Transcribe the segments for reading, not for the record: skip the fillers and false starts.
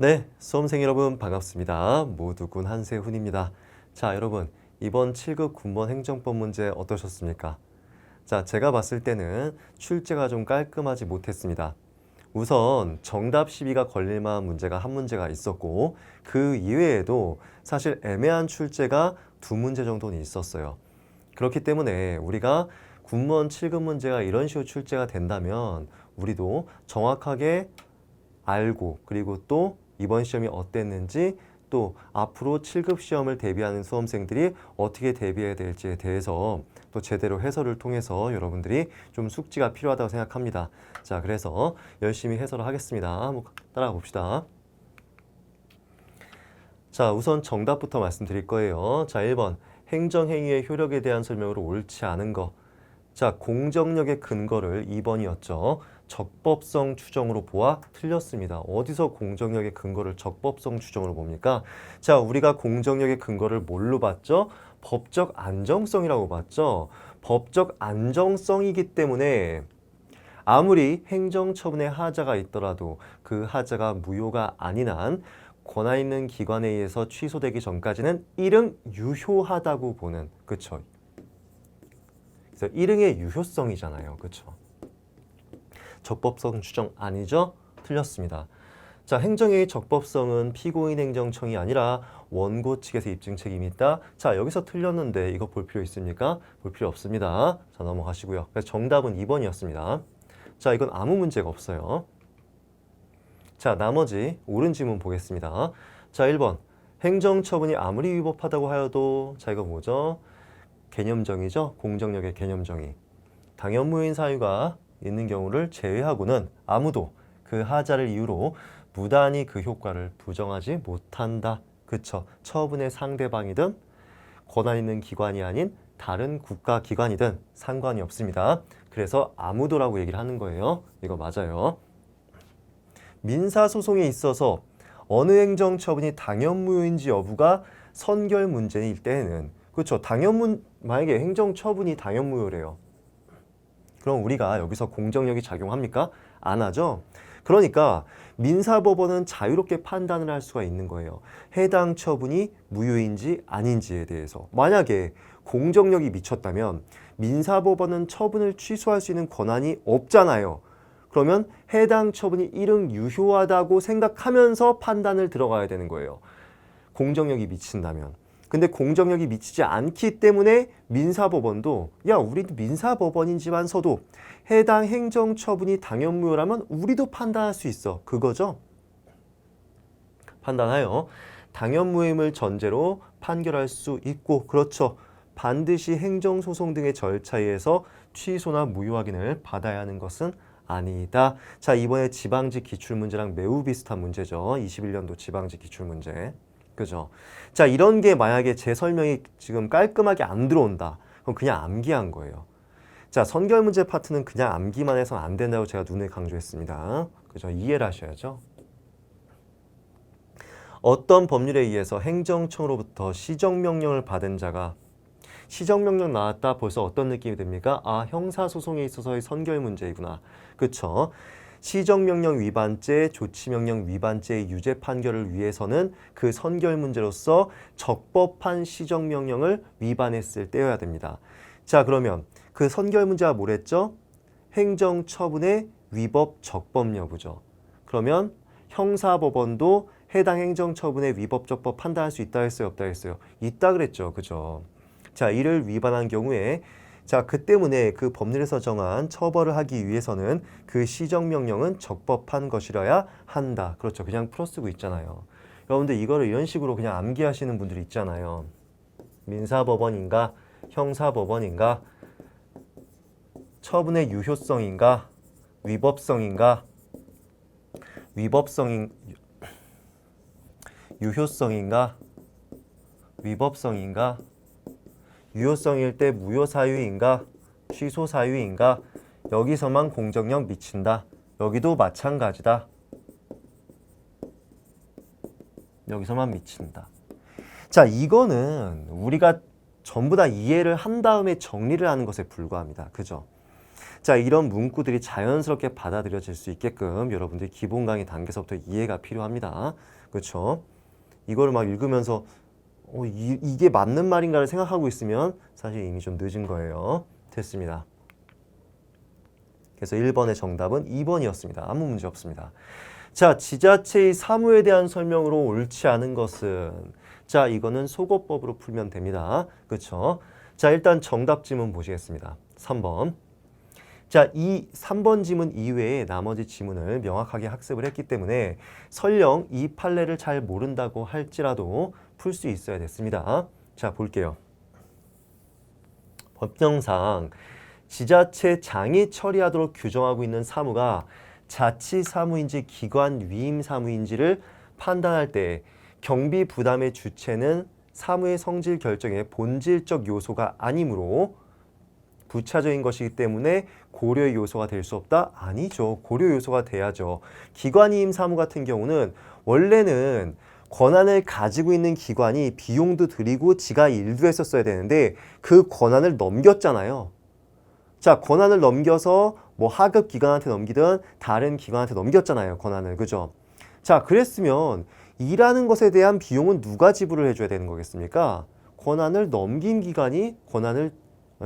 네, 수험생 여러분 반갑습니다. 모두군 한세훈입니다. 자, 여러분 이번 7급 군번 행정법 문제 어떠셨습니까? 자, 제가 봤을 때는 출제가 좀 깔끔하지 못했습니다. 우선 정답 시비가 걸릴 만한 문제가 한 문제가 있었고 그 이외에도 사실 애매한 출제가 두 문제 정도는 있었어요. 그렇기 때문에 우리가 군번 7급 문제가 이런 식으로 출제가 된다면 우리도 정확하게 알고 그리고 또 이번 시험이 어땠는지 또 앞으로 7급 시험을 대비하는 수험생들이 어떻게 대비해야 될지에 대해서 또 제대로 해설을 통해서 여러분들이 좀 숙지가 필요하다고 생각합니다. 자, 그래서 열심히 해설을 하겠습니다. 한번 따라가 봅시다. 자, 우선 정답부터 말씀드릴 거예요. 자, 1번 행정행위의 효력에 대한 설명으로 옳지 않은 거. 자, 공정력의 근거를 2번이었죠. 적법성 추정으로 보아 틀렸습니다. 어디서 공정력의 근거를 적법성 추정으로 봅니까? 자, 우리가 공정력의 근거를 뭘로 봤죠? 법적 안정성이라고 봤죠. 법적 안정성이기 때문에 아무리 행정처분의 하자가 있더라도 그 하자가 무효가 아닌 한 권한 있는 기관에 의해서 취소되기 전까지는 일응 유효하다고 보는, 그쵸? 그래서 일응의 유효성이잖아요. 그쵸? 적법성 추정 아니죠? 틀렸습니다. 자, 행정의 적법성은 피고인 행정청이 아니라 원고 측에서 입증 책임이 있다. 자, 여기서 틀렸는데 이거 볼 필요 있습니까? 볼 필요 없습니다. 자, 넘어가시고요. 그래서 정답은 2번이었습니다. 자, 이건 아무 문제가 없어요. 자, 나머지 옳은 지문 보겠습니다. 자, 1번. 행정처분이 아무리 위법하다고 하여도, 자, 이거 뭐죠? 개념정의죠? 공정력의 개념정의. 당연무효인 사유가 있는 경우를 제외하고는 아무도 그 하자를 이유로 무단히 그 효과를 부정하지 못한다. 그쵸? 처분의 상대방이든 권한 있는 기관이 아닌 다른 국가기관이든 상관이 없습니다. 그래서 아무도라고 얘기를 하는 거예요. 이거 맞아요. 민사소송에 있어서 어느 행정처분이 당연무효인지 여부가 선결 문제일 때에는, 그렇죠? 만약에 행정처분이 당연무효래요. 그럼 우리가 여기서 공정력이 작용합니까? 안 하죠? 그러니까 민사법원은 자유롭게 판단을 할 수가 있는 거예요. 해당 처분이 무효인지 아닌지에 대해서. 만약에 공정력이 미쳤다면 민사법원은 처분을 취소할 수 있는 권한이 없잖아요. 그러면 해당 처분이 일응 유효하다고 생각하면서 판단을 들어가야 되는 거예요. 공정력이 미친다면. 근데 공정력이 미치지 않기 때문에 민사법원도 야, 우리도 민사법원이지만서도 해당 행정처분이 당연무효라면 우리도 판단할 수 있어. 그거죠? 판단하여 당연무효임을 전제로 판결할 수 있고, 그렇죠. 반드시 행정소송 등의 절차에 의해서 취소나 무효 확인을 받아야 하는 것은 아니다. 자, 이번에 지방직 기출문제랑 매우 비슷한 문제죠. 21년도 지방직 기출문제. 그죠? 자, 이런 게 만약에 제 설명이 지금 깔끔하게 안 들어온다. 그럼 그냥 암기한 거예요. 자, 선결 문제 파트는 그냥 암기만 해서는 안 된다고 제가 눈에 강조했습니다. 그죠? 이해를 하셔야죠. 어떤 법률에 의해서 행정청으로부터 시정명령을 받은 자가 시정명령 나왔다 벌써 어떤 느낌이 듭니까? 아, 형사소송에 있어서의 선결 문제이구나. 그쵸? 시정명령 위반죄, 조치명령 위반죄의 유죄 판결을 위해서는 그 선결 문제로서 적법한 시정명령을 위반했을 때여야 됩니다. 자, 그러면 그 선결 문제가 뭐랬죠? 행정처분의 위법 적법 여부죠. 그러면 형사법원도 해당 행정처분의 위법 적법 판단할 수 있다 했어요, 없다 했어요? 있다 그랬죠. 그죠? 자, 이를 위반한 경우에 자, 그 때문에 그 법률에서 정한 처벌을 하기 위해서는 그 시정명령은 적법한 것이라야 한다. 그렇죠. 그냥 풀어쓰고 있잖아요. 여러분들 이거를 이런 식으로 그냥 암기하시는 분들이 있잖아요. 민사법원인가 형사법원인가 처분의 유효성인가 위법성인가 유효성인가 위법성인가 유효성일 때 무효 사유인가 취소 사유인가 여기서만 공정력 미친다. 여기도 마찬가지다. 여기서만 미친다. 자, 이거는 우리가 전부 다 이해를 한 다음에 정리를 하는 것에 불과합니다. 그죠? 자, 이런 문구들이 자연스럽게 받아들여질 수 있게끔 여러분들이 기본 강의 단계에서부터 이해가 필요합니다. 그렇죠? 이거를 막 읽으면서 이게 맞는 말인가를 생각하고 있으면 사실 이미 좀 늦은 거예요. 됐습니다. 그래서 1번의 정답은 2번이었습니다. 아무 문제 없습니다. 자, 지자체의 사무에 대한 설명으로 옳지 않은 것은, 자, 이거는 소거법으로 풀면 됩니다. 그렇죠? 자, 일단 정답 지문 보시겠습니다. 3번. 자, 이 3번 지문 이외에 나머지 지문을 명확하게 학습을 했기 때문에 설령 이 판례를 잘 모른다고 할지라도 풀 수 있어야 됐습니다. 자, 볼게요. 법령상 지자체장이 처리하도록 규정하고 있는 사무가 자치사무인지 기관 위임 사무인지를 판단할 때 경비 부담의 주체는 사무의 성질 결정의 본질적 요소가 아니므로 부차적인 것이기 때문에 고려의 요소가 될 수 없다? 아니죠. 고려 요소가 돼야죠. 기관이임 사무 같은 경우는 원래는 권한을 가지고 있는 기관이 비용도 들이고 지가 일도 했었어야 되는데 그 권한을 넘겼잖아요. 자, 권한을 넘겨서 뭐 하급 기관한테 넘기든 다른 기관한테 넘겼잖아요. 권한을. 그죠? 자, 그랬으면 일하는 것에 대한 비용은 누가 지불을 해줘야 되는 거겠습니까? 권한을 넘긴 기관이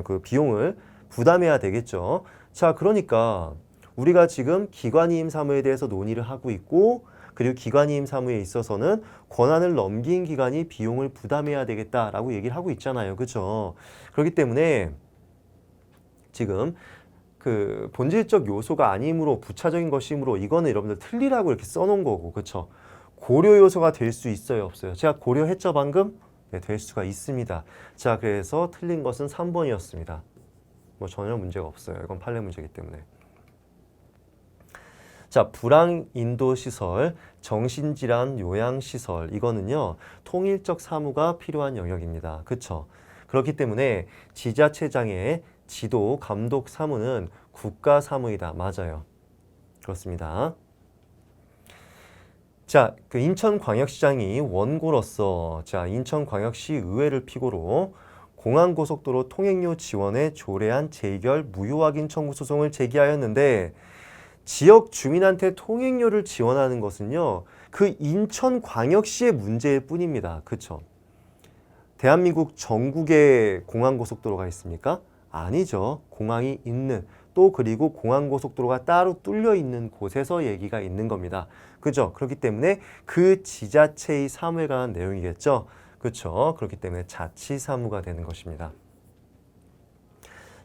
그 비용을 부담해야 되겠죠. 자, 그러니까 우리가 지금 기관이임 사무에 대해서 논의를 하고 있고 그리고 기관이임 사무에 있어서는 권한을 넘긴 기관이 비용을 부담해야 되겠다라고 얘기를 하고 있잖아요. 그렇죠? 그렇기 때문에 지금 그 본질적 요소가 아니므로 부차적인 것이므로 이거는 여러분들 틀리라고 이렇게 써놓은 거고, 그렇죠? 고려 요소가 될 수 있어요, 없어요? 제가 고려했죠, 방금? 네, 될 수가 있습니다. 자, 그래서 틀린 것은 3번이었습니다. 뭐 전혀 문제가 없어요. 이건 판례 문제이기 때문에. 자, 불황인도시설, 정신질환 요양시설 이거는요. 통일적 사무가 필요한 영역입니다. 그렇죠? 그렇기 때문에 지자체장의 지도, 감독 사무는 국가 사무이다. 맞아요. 그렇습니다. 자, 그 인천광역시장이 원고로서 자, 인천광역시 의회를 피고로 공항고속도로 통행료 지원에 조례안 재결 무효 확인 청구 소송을 제기하였는데 지역 주민한테 통행료를 지원하는 것은요. 그 인천광역시의 문제일 뿐입니다. 그렇죠? 대한민국 전국에 공항고속도로가 있습니까? 아니죠. 공항이 있는 또 그리고 공항고속도로가 따로 뚫려 있는 곳에서 얘기가 있는 겁니다. 그죠? 그렇기 때문에 그 지자체의 사무에 관한 내용이겠죠. 그렇죠? 그렇기 때문에 자치사무가 되는 것입니다.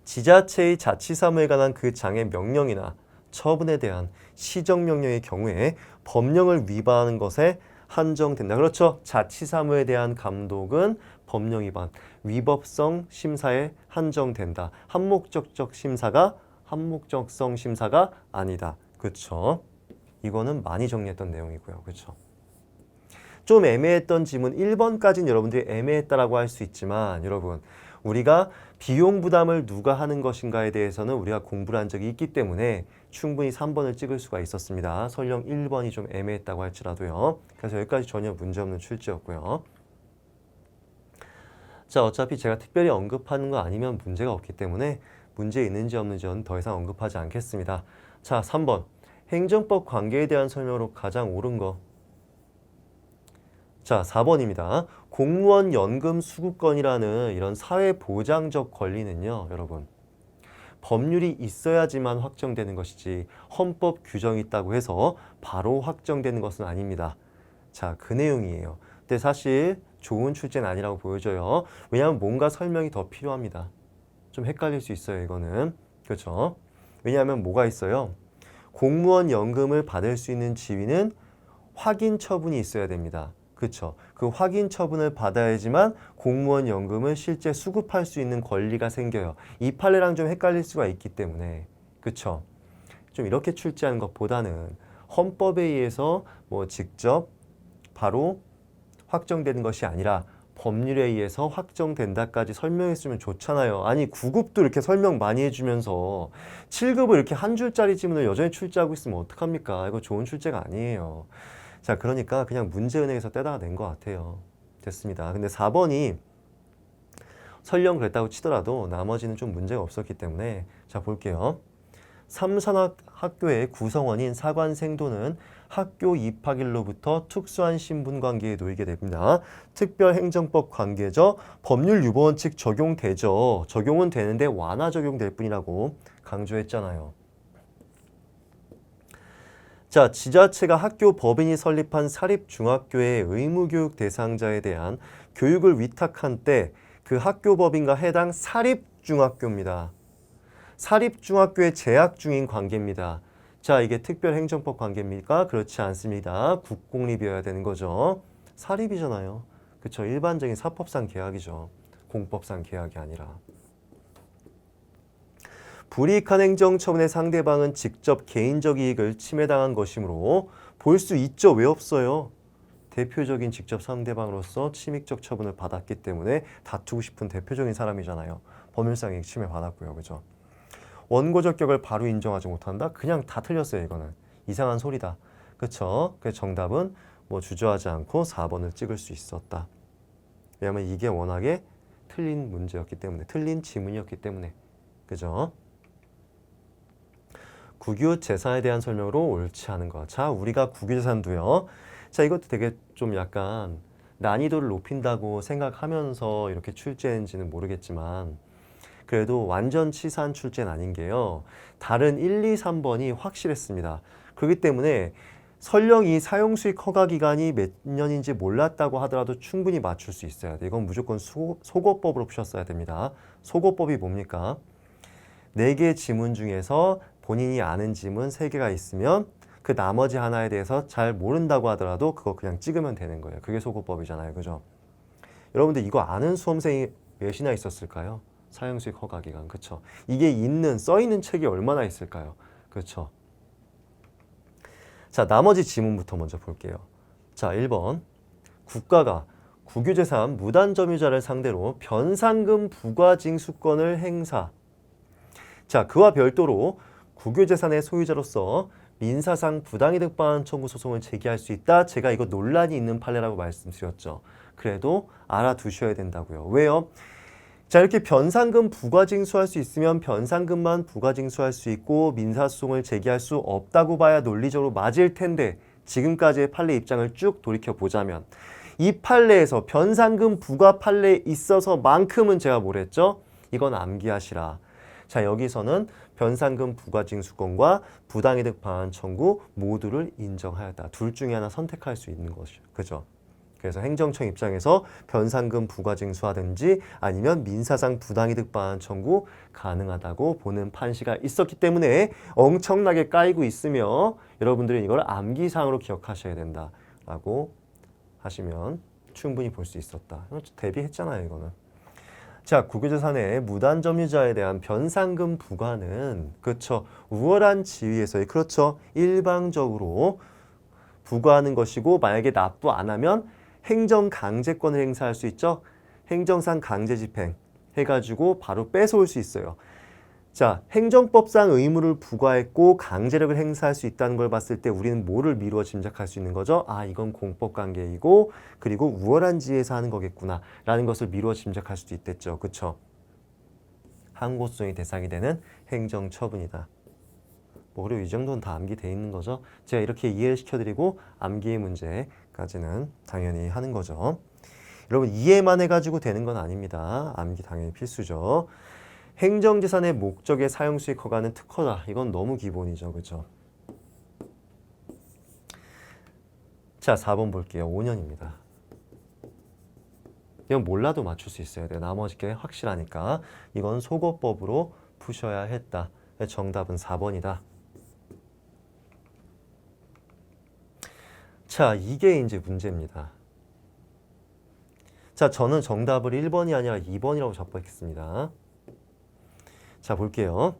지자체의 자치사무에 관한 그 장의 명령이나 처분에 대한 시정명령의 경우에 법령을 위반하는 것에 한정된다. 그렇죠? 자치사무에 대한 감독은 법령 위반, 위법성 심사에 한정된다. 한목적성 심사가 아니다. 그렇죠? 이거는 많이 정리했던 내용이고요. 그렇죠? 좀 애매했던 지문 1번까지는 여러분들이 애매했다라고 할 수 있지만 여러분 우리가 비용 부담을 누가 하는 것인가에 대해서는 우리가 공부를 한 적이 있기 때문에 충분히 3번을 찍을 수가 있었습니다. 설령 1번이 좀 애매했다고 할지라도요. 그래서 여기까지 전혀 문제없는 출제였고요. 자, 어차피 제가 특별히 언급하는 거 아니면 문제가 없기 때문에 문제 있는지 없는지는 더 이상 언급하지 않겠습니다. 자, 3번. 행정법 관계에 대한 설명으로 가장 옳은 거. 자, 4번입니다. 공무원 연금 수급권이라는 이런 사회보장적 권리는요, 여러분. 법률이 있어야지만 확정되는 것이지 헌법 규정이 있다고 해서 바로 확정되는 것은 아닙니다. 자, 그 내용이에요. 근데 사실 좋은 출제는 아니라고 보여져요. 왜냐하면 뭔가 설명이 더 필요합니다. 좀 헷갈릴 수 있어요, 이거는. 그렇죠? 왜냐하면 뭐가 있어요? 공무원 연금을 받을 수 있는 지위는 확인 처분이 있어야 됩니다. 그렇죠? 그 확인 처분을 받아야지만 공무원 연금을 실제 수급할 수 있는 권리가 생겨요. 이 판례랑 좀 헷갈릴 수가 있기 때문에. 그렇죠? 좀 이렇게 출제하는 것보다는 헌법에 의해서 뭐 직접 바로 확정되는 것이 아니라 법률에 의해서 확정된다까지 설명했으면 좋잖아요. 아니 9급도 이렇게 설명 많이 해주면서 7급을 이렇게 한 줄짜리 지문을 여전히 출제하고 있으면 어떡합니까? 이거 좋은 출제가 아니에요. 자, 그러니까 그냥 문제은행에서 떼다가 낸 것 같아요. 됐습니다. 근데 4번이 설령 그랬다고 치더라도 나머지는 좀 문제가 없었기 때문에 자 볼게요. 삼산학교의 구성원인 사관생도는 학교 입학일로부터 특수한 신분관계에 놓이게 됩니다. 특별행정법 관계죠. 법률 유보원칙 적용되죠. 적용은 되는데 완화 적용될 뿐이라고 강조했잖아요. 자, 지자체가 학교 법인이 설립한 사립중학교의 의무교육 대상자에 대한 교육을 위탁한 때 그 학교 법인과 해당 사립중학교입니다. 사립중학교에 재학 중인 관계입니다. 자, 이게 특별행정법 관계입니까? 그렇지 않습니다. 국공립이어야 되는 거죠. 사립이잖아요. 그렇죠. 일반적인 사법상 계약이죠. 공법상 계약이 아니라. 불이익한 행정처분의 상대방은 직접 개인적 이익을 침해당한 것이므로 볼 수 있죠. 왜 없어요? 대표적인 직접 상대방으로서 침익적 처분을 받았기 때문에 다투고 싶은 대표적인 사람이잖아요. 법률상 이익 침해 받았고요. 그죠? 원고적 격을 바로 인정하지 못한다? 그냥 다 틀렸어요. 이거는. 이상한 소리다. 그쵸? 그래서 정답은 뭐 주저하지 않고 4번을 찍을 수 있었다. 왜냐하면 이게 워낙에 틀린 문제였기 때문에, 틀린 지문이었기 때문에. 그죠? 국유재산에 대한 설명으로 옳지 않은 것. 자, 우리가 국유재산도요. 자, 이것도 되게 좀 약간 난이도를 높인다고 생각하면서 이렇게 출제했는지는 모르겠지만 그래도 완전 치사한 출제는 아닌 게요. 다른 1, 2, 3번이 확실했습니다. 그렇기 때문에 설령 이 사용수익 허가 기간이 몇 년인지 몰랐다고 하더라도 충분히 맞출 수 있어야 돼. 이건 무조건 소거법으로 푸셨어야 됩니다. 소거법이 뭡니까? 4개의 지문 중에서 본인이 아는 지문 3개가 있으면 그 나머지 하나에 대해서 잘 모른다고 하더라도 그거 그냥 찍으면 되는 거예요. 그게 소거법이잖아요. 그죠? 여러분들 이거 아는 수험생이 몇이나 있었을까요? 사용수익 허가 기간. 그쵸? 이게 써 있는 책이 얼마나 있을까요? 그쵸? 자, 나머지 지문부터 먼저 볼게요. 자, 1번. 국가가 국유재산 무단점유자를 상대로 변상금 부과징수권을 행사. 자, 그와 별도로 국유재산의 소유자로서 민사상 부당이득 반환 청구 소송을 제기할 수 있다. 제가 이거 논란이 있는 판례라고 말씀드렸죠. 그래도 알아두셔야 된다고요. 왜요? 자, 이렇게 변상금 부과징수할 수 있으면 변상금만 부과징수할 수 있고 민사소송을 제기할 수 없다고 봐야 논리적으로 맞을 텐데 지금까지의 판례 입장을 쭉 돌이켜보자면 이 판례에서 변상금 부과 판례에 있어서만큼은 제가 뭐랬죠? 이건 암기하시라. 자, 여기서는 변상금 부과징수권과 부당이득 반환 청구 모두를 인정하였다. 둘 중에 하나 선택할 수 있는 것이죠. 그죠? 그래서 행정청 입장에서 변상금 부과징수하든지 아니면 민사상 부당이득 반환 청구 가능하다고 보는 판시가 있었기 때문에 엄청나게 까이고 있으며 여러분들은 이걸 암기사항으로 기억하셔야 된다라고 하시면 충분히 볼 수 있었다. 대비했잖아요, 이거는. 자, 국유재산의 무단점유자에 대한 변상금 부과는 그렇죠. 우월한 지위에서의 그렇죠. 일방적으로 부과하는 것이고 만약에 납부 안 하면 행정강제권을 행사할 수 있죠. 행정상 강제집행 해가지고 바로 뺏어올 수 있어요. 자, 행정법상 의무를 부과했고 강제력을 행사할 수 있다는 걸 봤을 때 우리는 뭐를 미루어 짐작할 수 있는 거죠? 아, 이건 공법관계이고 그리고 우월한 지위에서 하는 거겠구나 라는 것을 미루어 짐작할 수도 있겠죠. 그쵸? 항고소송의 대상이 되는 행정처분이다. 뭐 그리고 이 정도는 다 암기돼 있는 거죠. 제가 이렇게 이해를 시켜드리고 암기의 문제까지는 당연히 하는 거죠. 여러분 이해만 해가지고 되는 건 아닙니다. 암기 당연히 필수죠. 행정재산의 목적의 사용수익 허가는 특허다. 이건 너무 기본이죠. 그죠? 자, 4번 볼게요. 5년입니다. 이건 몰라도 맞출 수 있어야 돼요. 나머지 게 확실하니까. 이건 소거법으로 푸셔야 했다. 정답은 4번이다. 자, 이게 이제 문제입니다. 자, 저는 정답을 1번이 아니라 2번이라고 잡겠습니다. 자, 볼게요.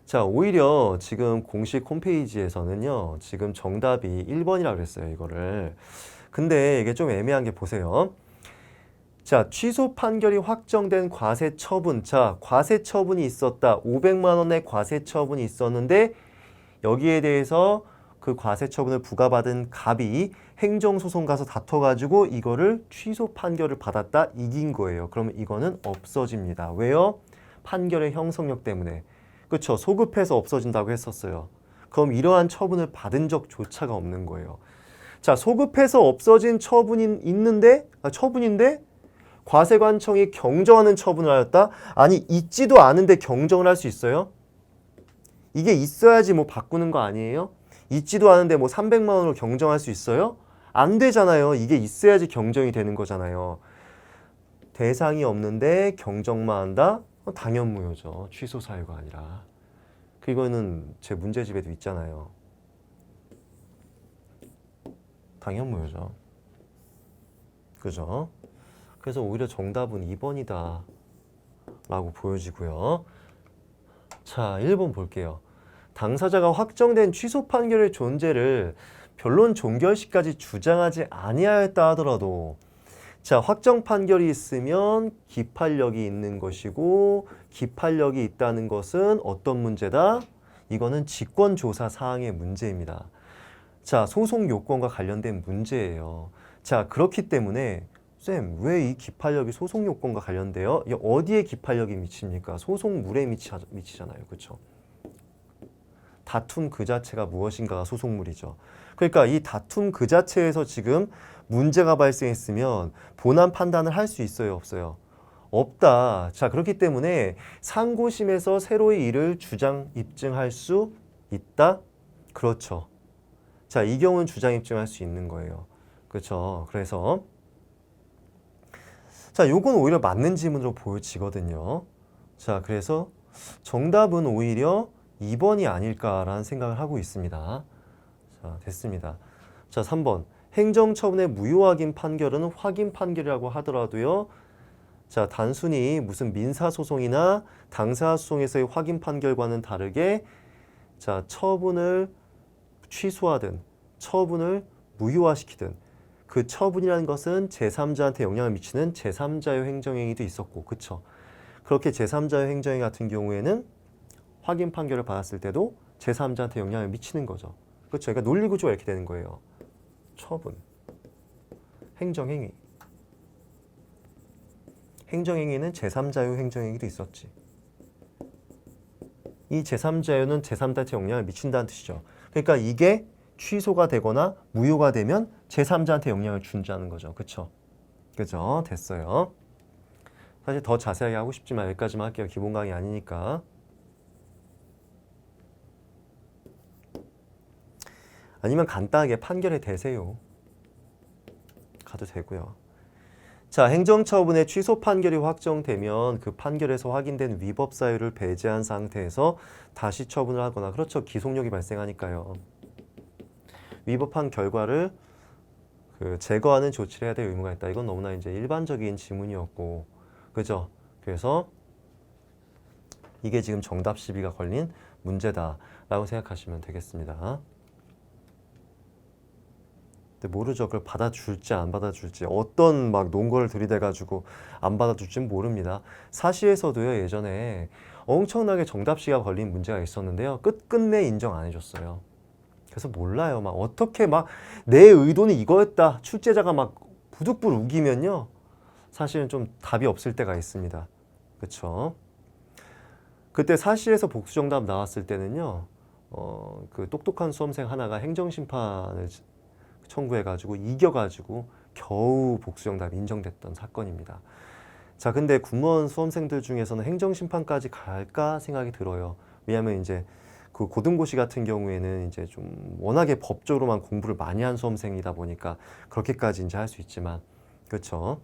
자, 오히려 지금 공식 홈페이지에서는요, 지금 정답이 1번이라고 그랬어요, 이거를. 근데 이게 좀 애매한 게 보세요. 자, 취소 판결이 확정된 과세 처분. 자, 과세 처분이 있었다. 500만 원의 과세 처분이 있었는데 여기에 대해서 그 과세 처분을 부과받은 갑이 행정소송 가서 다퉈가지고 이거를 취소 판결을 받았다, 이긴 거예요. 그러면 이거는 없어집니다. 왜요? 판결의 형성력 때문에. 그렇죠? 소급해서 없어진다고 했었어요. 그럼 이러한 처분을 받은 적조차가 없는 거예요. 자, 소급해서 없어진 처분인데 과세관청이 경정하는 처분을 하였다? 아니, 있지도 않은데 경정을 할 수 있어요? 이게 있어야지 뭐 바꾸는 거 아니에요? 있지도 않은데 뭐 300만 원으로 경정할 수 있어요? 안 되잖아요. 이게 있어야지 경정이 되는 거잖아요. 대상이 없는데 경정만 한다? 당연무효죠. 취소 사유가 아니라. 그거는 제 문제집에도 있잖아요. 당연무효죠. 그죠? 그래서 오히려 정답은 2번이다 라고 보여지고요. 자, 1번 볼게요. 당사자가 확정된 취소 판결의 존재를 변론 종결 시까지 주장하지 아니하였다 하더라도, 자, 확정 판결이 있으면 기판력이 있는 것이고, 기판력이 있다는 것은 어떤 문제다? 이거는 직권조사 사항의 문제입니다. 자, 소송 요건과 관련된 문제예요. 자, 그렇기 때문에 쌤, 왜 이 기판력이 소송 요건과 관련돼요? 어디에 기판력이 미칩니까? 소송물에 미치잖아요. 그렇죠? 다툼 그 자체가 무엇인가가 소송물이죠. 그러니까 이 다툼 그 자체에서 지금 문제가 발생했으면 본안 판단을 할 수 있어요, 없어요? 없다. 자, 그렇기 때문에 상고심에서 새로이 이를 주장 입증할 수 있다? 그렇죠. 자, 이 경우는 주장 입증할 수 있는 거예요. 그렇죠. 그래서 자, 요건 오히려 맞는 지문으로 보여지거든요. 자, 그래서 정답은 오히려 2번이 아닐까라는 생각을 하고 있습니다. 자, 됐습니다. 자, 3번. 행정처분의 무효확인 판결은 확인 판결이라고 하더라도요. 자, 단순히 무슨 민사소송이나 당사소송에서의 확인 판결과는 다르게, 자, 처분을 취소하든 처분을 무효화시키든 그 처분이라는 것은 제3자한테 영향을 미치는 제3자의 행정행위도 있었고, 그쵸? 그렇게 제3자의 행정행위 같은 경우에는 확인 판결을 받았을 때도 제3자한테 영향을 미치는 거죠. 그렇죠? 그러니까 논리구조가 이렇게 되는 거예요. 처분, 행정행위. 행정행위는 제3자의 행정행위도 있었지. 이 제3자유는 제3자한테 영향을 미친다는 뜻이죠. 그러니까 이게 취소가 되거나 무효가 되면 제3자한테 영향을 준다는 거죠. 그쵸? 그죠? 됐어요. 사실 더 자세하게 하고 싶지만 여기까지만 할게요. 기본 강의 아니니까. 아니면 간단하게 판결에 대세요. 가도 되고요. 자, 행정처분의 취소 판결이 확정되면 그 판결에서 확인된 위법 사유를 배제한 상태에서 다시 처분을 하거나, 그렇죠. 기속력이 발생하니까요. 위법한 결과를 제거하는 조치를 해야 될 의무가 있다. 이건 너무나 이제 일반적인 지문이었고, 그죠? 그래서 이게 지금 정답 시비가 걸린 문제다라고 생각하시면 되겠습니다. 근데 모르죠. 그걸 받아줄지 안 받아줄지, 어떤 막 논거를 들이대가지고 안 받아줄지는 모릅니다. 사시에서도요, 예전에 엄청나게 정답시가 걸린 문제가 있었는데요. 끝끝내 인정 안 해줬어요. 그래서 몰라요. 막 어떻게 막 내 의도는 이거였다, 출제자가 막 부득불 우기면요, 사실은 좀 답이 없을 때가 있습니다. 그렇죠? 그때 사시에서 복수정답 나왔을 때는요, 그 똑똑한 수험생 하나가 행정심판을 청구해가지고 이겨가지고 겨우 복수정답이 인정됐던 사건입니다. 자, 근데 군무원 수험생들 중에서는 행정심판까지 갈까 생각이 들어요. 왜냐하면 이제 그 고등고시 같은 경우에는 이제 좀 워낙에 법조로만 공부를 많이 한 수험생이다 보니까 그렇게까지 이제 할 수 있지만, 그렇죠?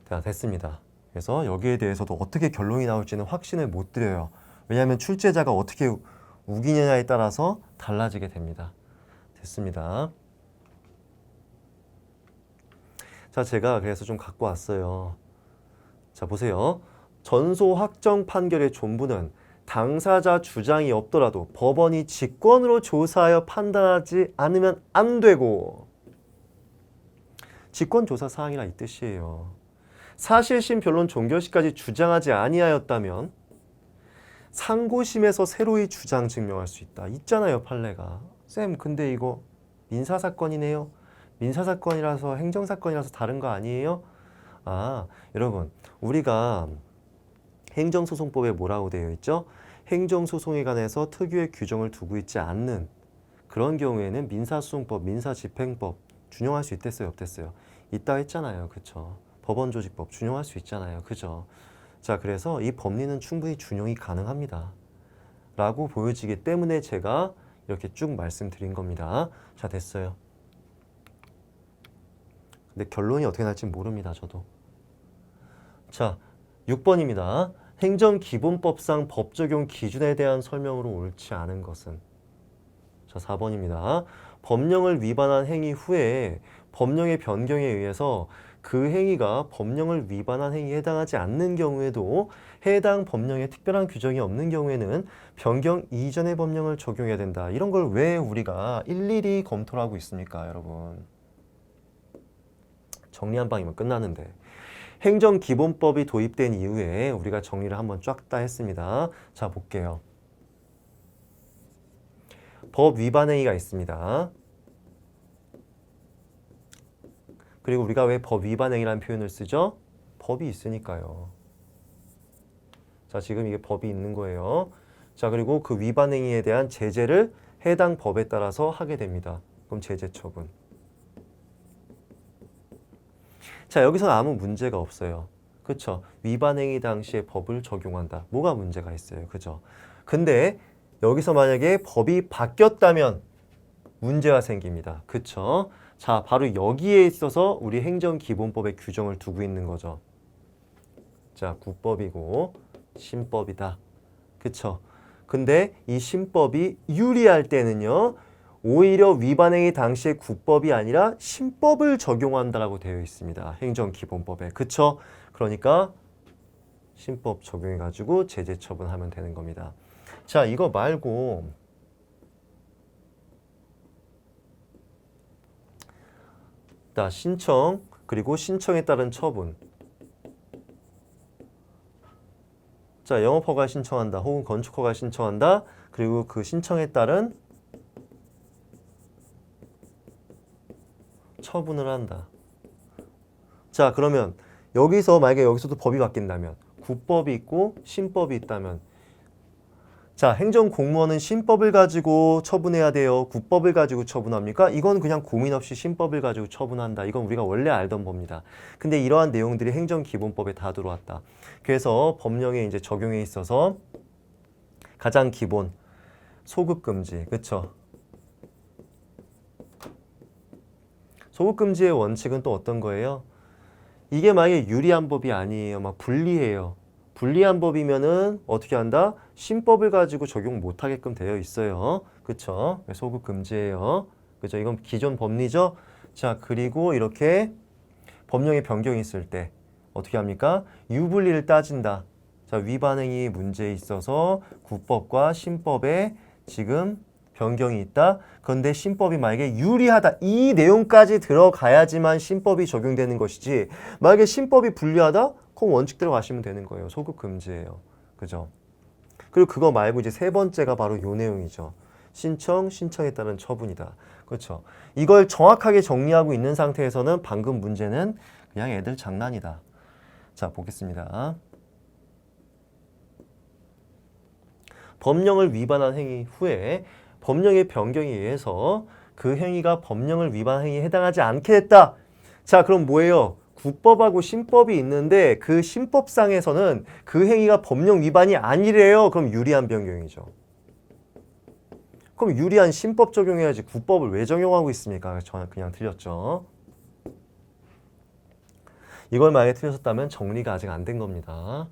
자, 됐습니다. 그래서 여기에 대해서도 어떻게 결론이 나올지는 확신을 못 드려요. 왜냐하면 출제자가 어떻게 우기느냐에 따라서 달라지게 됩니다. 됐습니다. 자, 제가 그래서 좀 갖고 왔어요. 자, 보세요. 전소 확정 판결의 존부는 당사자 주장이 없더라도 법원이 직권으로 조사하여 판단하지 않으면 안 되고, 직권조사 사항이라 이 뜻이에요. 사실심 변론 종결시까지 주장하지 아니하였다면 상고심에서 새로이 주장 증명할 수 있다. 있잖아요, 판례가. 쌤, 근데 이거 민사사건이네요. 민사사건이라서 행정사건이라서 다른 거 아니에요? 아, 여러분, 우리가 행정소송법에 뭐라고 되어 있죠? 행정소송에 관해서 특유의 규정을 두고 있지 않는 그런 경우에는 민사소송법, 민사집행법 준용할 수 있댔어요, 없댔어요? 있다 했잖아요, 그쵸? 법원조직법 준용할 수 있잖아요, 그죠? 자, 그래서 이 법리는 충분히 준용이 가능합니다. 라고 보여지기 때문에 제가 이렇게 쭉 말씀드린 겁니다. 자, 됐어요. 근데 결론이 어떻게 날지 모릅니다, 저도. 자, 6번입니다. 행정기본법상 법적용 기준에 대한 설명으로 옳지 않은 것은? 자, 4번입니다. 법령을 위반한 행위 후에 법령의 변경에 의해서 그 행위가 법령을 위반한 행위에 해당하지 않는 경우에도 해당 법령에 특별한 규정이 없는 경우에는 변경 이전의 법령을 적용해야 된다. 이런 걸 왜 우리가 일일이 검토를 하고 있습니까, 여러분? 정리 한 방이면 끝나는데. 행정기본법이 도입된 이후에 우리가 정리를 한번 쫙 다 했습니다. 자, 볼게요. 법 위반 행위가 있습니다. 그리고 우리가 왜 법 위반 행위라는 표현을 쓰죠? 법이 있으니까요. 자, 지금 이게 법이 있는 거예요. 자, 그리고 그 위반 행위에 대한 제재를 해당 법에 따라서 하게 됩니다. 그럼 제재 처분. 자, 여기서는 아무 문제가 없어요. 그쵸? 위반 행위 당시에 법을 적용한다. 뭐가 문제가 있어요. 그죠? 근데 여기서 만약에 법이 바뀌었다면 문제가 생깁니다. 그쵸? 자, 바로 여기에 있어서 우리 행정기본법의 규정을 두고 있는 거죠. 자, 구법이고 신법이다. 그쵸? 근데 이 신법이 유리할 때는요, 오히려 위반행위 당시에 구법이 아니라 신법을 적용한다라고 되어 있습니다. 행정기본법에. 그쵸? 그러니까 신법 적용해가지고 제재 처분하면 되는 겁니다. 자, 이거 말고 자, 신청, 그리고 신청에 따른 처분. 자, 영업허가 신청한다. 혹은 건축허가 신청한다. 그리고 그 신청에 따른 처분을 한다. 자, 그러면 여기서 만약에 여기서도 법이 바뀐다면, 구법이 있고 신법이 있다면, 자, 행정공무원은 신법을 가지고 처분해야 돼요? 구법을 가지고 처분합니까? 이건 그냥 고민 없이 신법을 가지고 처분한다. 이건 우리가 원래 알던 법입니다. 근데 이러한 내용들이 행정기본법에 다 들어왔다. 그래서 법령에 이제 적용에 있어서 가장 기본 소급금지, 그쵸? 소급금지의 원칙은 또 어떤 거예요? 이게 만약에 유리한 법이 아니에요. 막 불리해요. 불리한 법이면은 어떻게 한다? 신법을 가지고 적용 못하게끔 되어 있어요. 그쵸? 소급금지예요. 그죠? 이건 기존 법리죠? 자, 그리고 이렇게 법령의 변경이 있을 때 어떻게 합니까? 유불리를 따진다. 자, 위반행위 문제에 있어서 구법과 신법에 지금 변경이 있다. 그런데 신법이 만약에 유리하다. 이 내용까지 들어가야지만 신법이 적용되는 것이지. 만약에 신법이 불리하다? 그럼 원칙대로 가시면 되는 거예요. 소급 금지예요. 그죠? 그리고 그거 말고 이제 세 번째가 바로 요 내용이죠. 신청에 따른 처분이다. 그렇죠? 이걸 정확하게 정리하고 있는 상태에서는 방금 문제는 그냥 애들 장난이다. 자, 보겠습니다. 법령을 위반한 행위 후에 법령의 변경에 의해서 그 행위가 법령을 위반한 행위에 해당하지 않게 됐다. 자, 그럼 뭐예요? 구법하고 신법이 있는데 그 신법상에서는 그 행위가 법령 위반이 아니래요. 그럼 유리한 변경이죠. 그럼 유리한 신법 적용해야지 구법을 왜 적용하고 있습니까? 저는 그냥 틀렸죠. 이걸 만약에 틀렸었다면 정리가 아직 안 된 겁니다.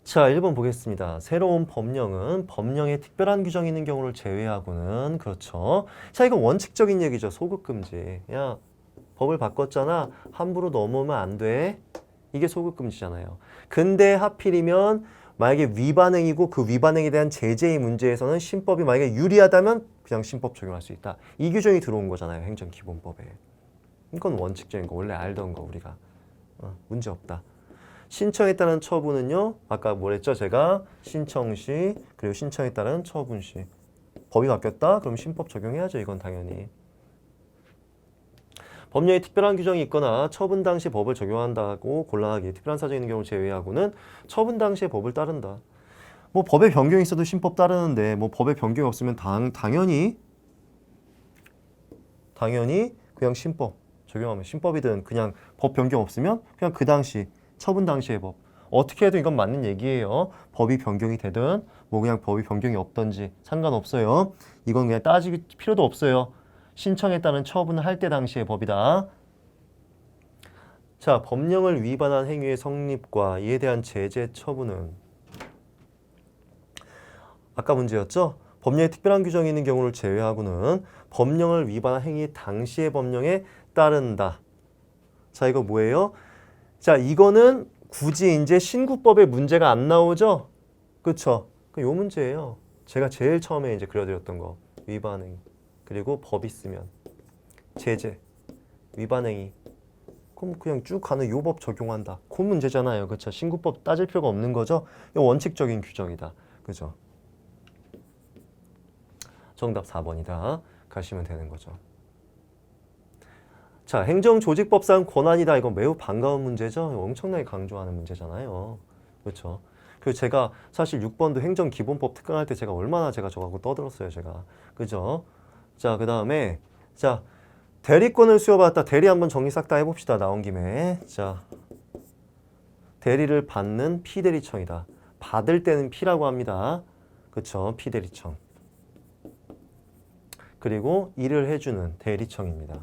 자, 1번 보겠습니다. 새로운 법령은 법령에 특별한 규정이 있는 경우를 제외하고는 그렇죠. 자, 이건 원칙적인 얘기죠. 소급금지. 야, 법을 바꿨잖아. 함부로 넘으면 안 돼. 이게 소급금지잖아요. 근데 하필이면 만약에 위반행위고 그 위반행위에 대한 제재의 문제에서는 신법이 만약에 유리하다면 그냥 신법 적용할 수 있다. 이 규정이 들어온 거잖아요. 행정기본법에. 이건 원칙적인 거. 원래 알던 거 우리가. 문제 없다. 신청에 따른 처분은요. 아까 뭐랬죠? 제가 신청 시 그리고 신청에 따른 처분 시. 법이 바뀌었다? 그럼 신법 적용해야죠. 이건 당연히. 법령에 특별한 규정이 있거나 처분 당시 법을 적용한다고 곤란하게 특별한 사정이 있는 경우를 제외하고는 처분 당시의 법을 따른다. 뭐 법에 변경이 있어도 신법 따르는데 뭐 법에 변경이 없으면 당연히 그냥 신법 적용하면 신법이든 그냥 법 변경 없으면 그냥 그 당시 처분 당시의 법 어떻게 해도 이건 맞는 얘기예요. 법이 변경이 되든 뭐 그냥 법이 변경이 없든지 상관없어요. 이건 그냥 따질 필요도 없어요. 신청에 따른 처분을 할 때 당시의 법이다. 자, 법령을 위반한 행위의 성립과 이에 대한 제재 처분은 아까 문제였죠? 법령에 특별한 규정이 있는 경우를 제외하고는 법령을 위반한 행위 당시의 법령에 따른다. 자, 이거 뭐예요? 자, 이거는 굳이 이제 신구법에 문제가 안 나오죠? 그쵸? 요 문제예요. 제가 제일 처음에 이제 그려드렸던 거. 위반행위. 그리고 법 있으면. 제재. 위반행위. 그럼 그냥 쭉 가는 요 법 적용한다. 그 문제잖아요. 그쵸? 신구법 따질 필요가 없는 거죠? 이 원칙적인 규정이다. 그죠? 정답 4번이다. 가시면 되는 거죠. 자, 행정조직법상 권한이다. 이건 매우 반가운 문제죠. 엄청나게 강조하는 문제잖아요. 그렇죠? 그리고 제가 사실 6번도 행정기본법 특강할 때 제가 얼마나 제가 저하고 떠들었어요. 제가. 그죠? 자, 그 다음에 자 대리권을 수여받았다. 대리 한번 정리 싹 다 해봅시다. 나온 김에. 자, 대리를 받는 피대리청이다. 받을 때는 피라고 합니다. 그렇죠? 피대리청. 그리고 일을 해주는 대리청입니다.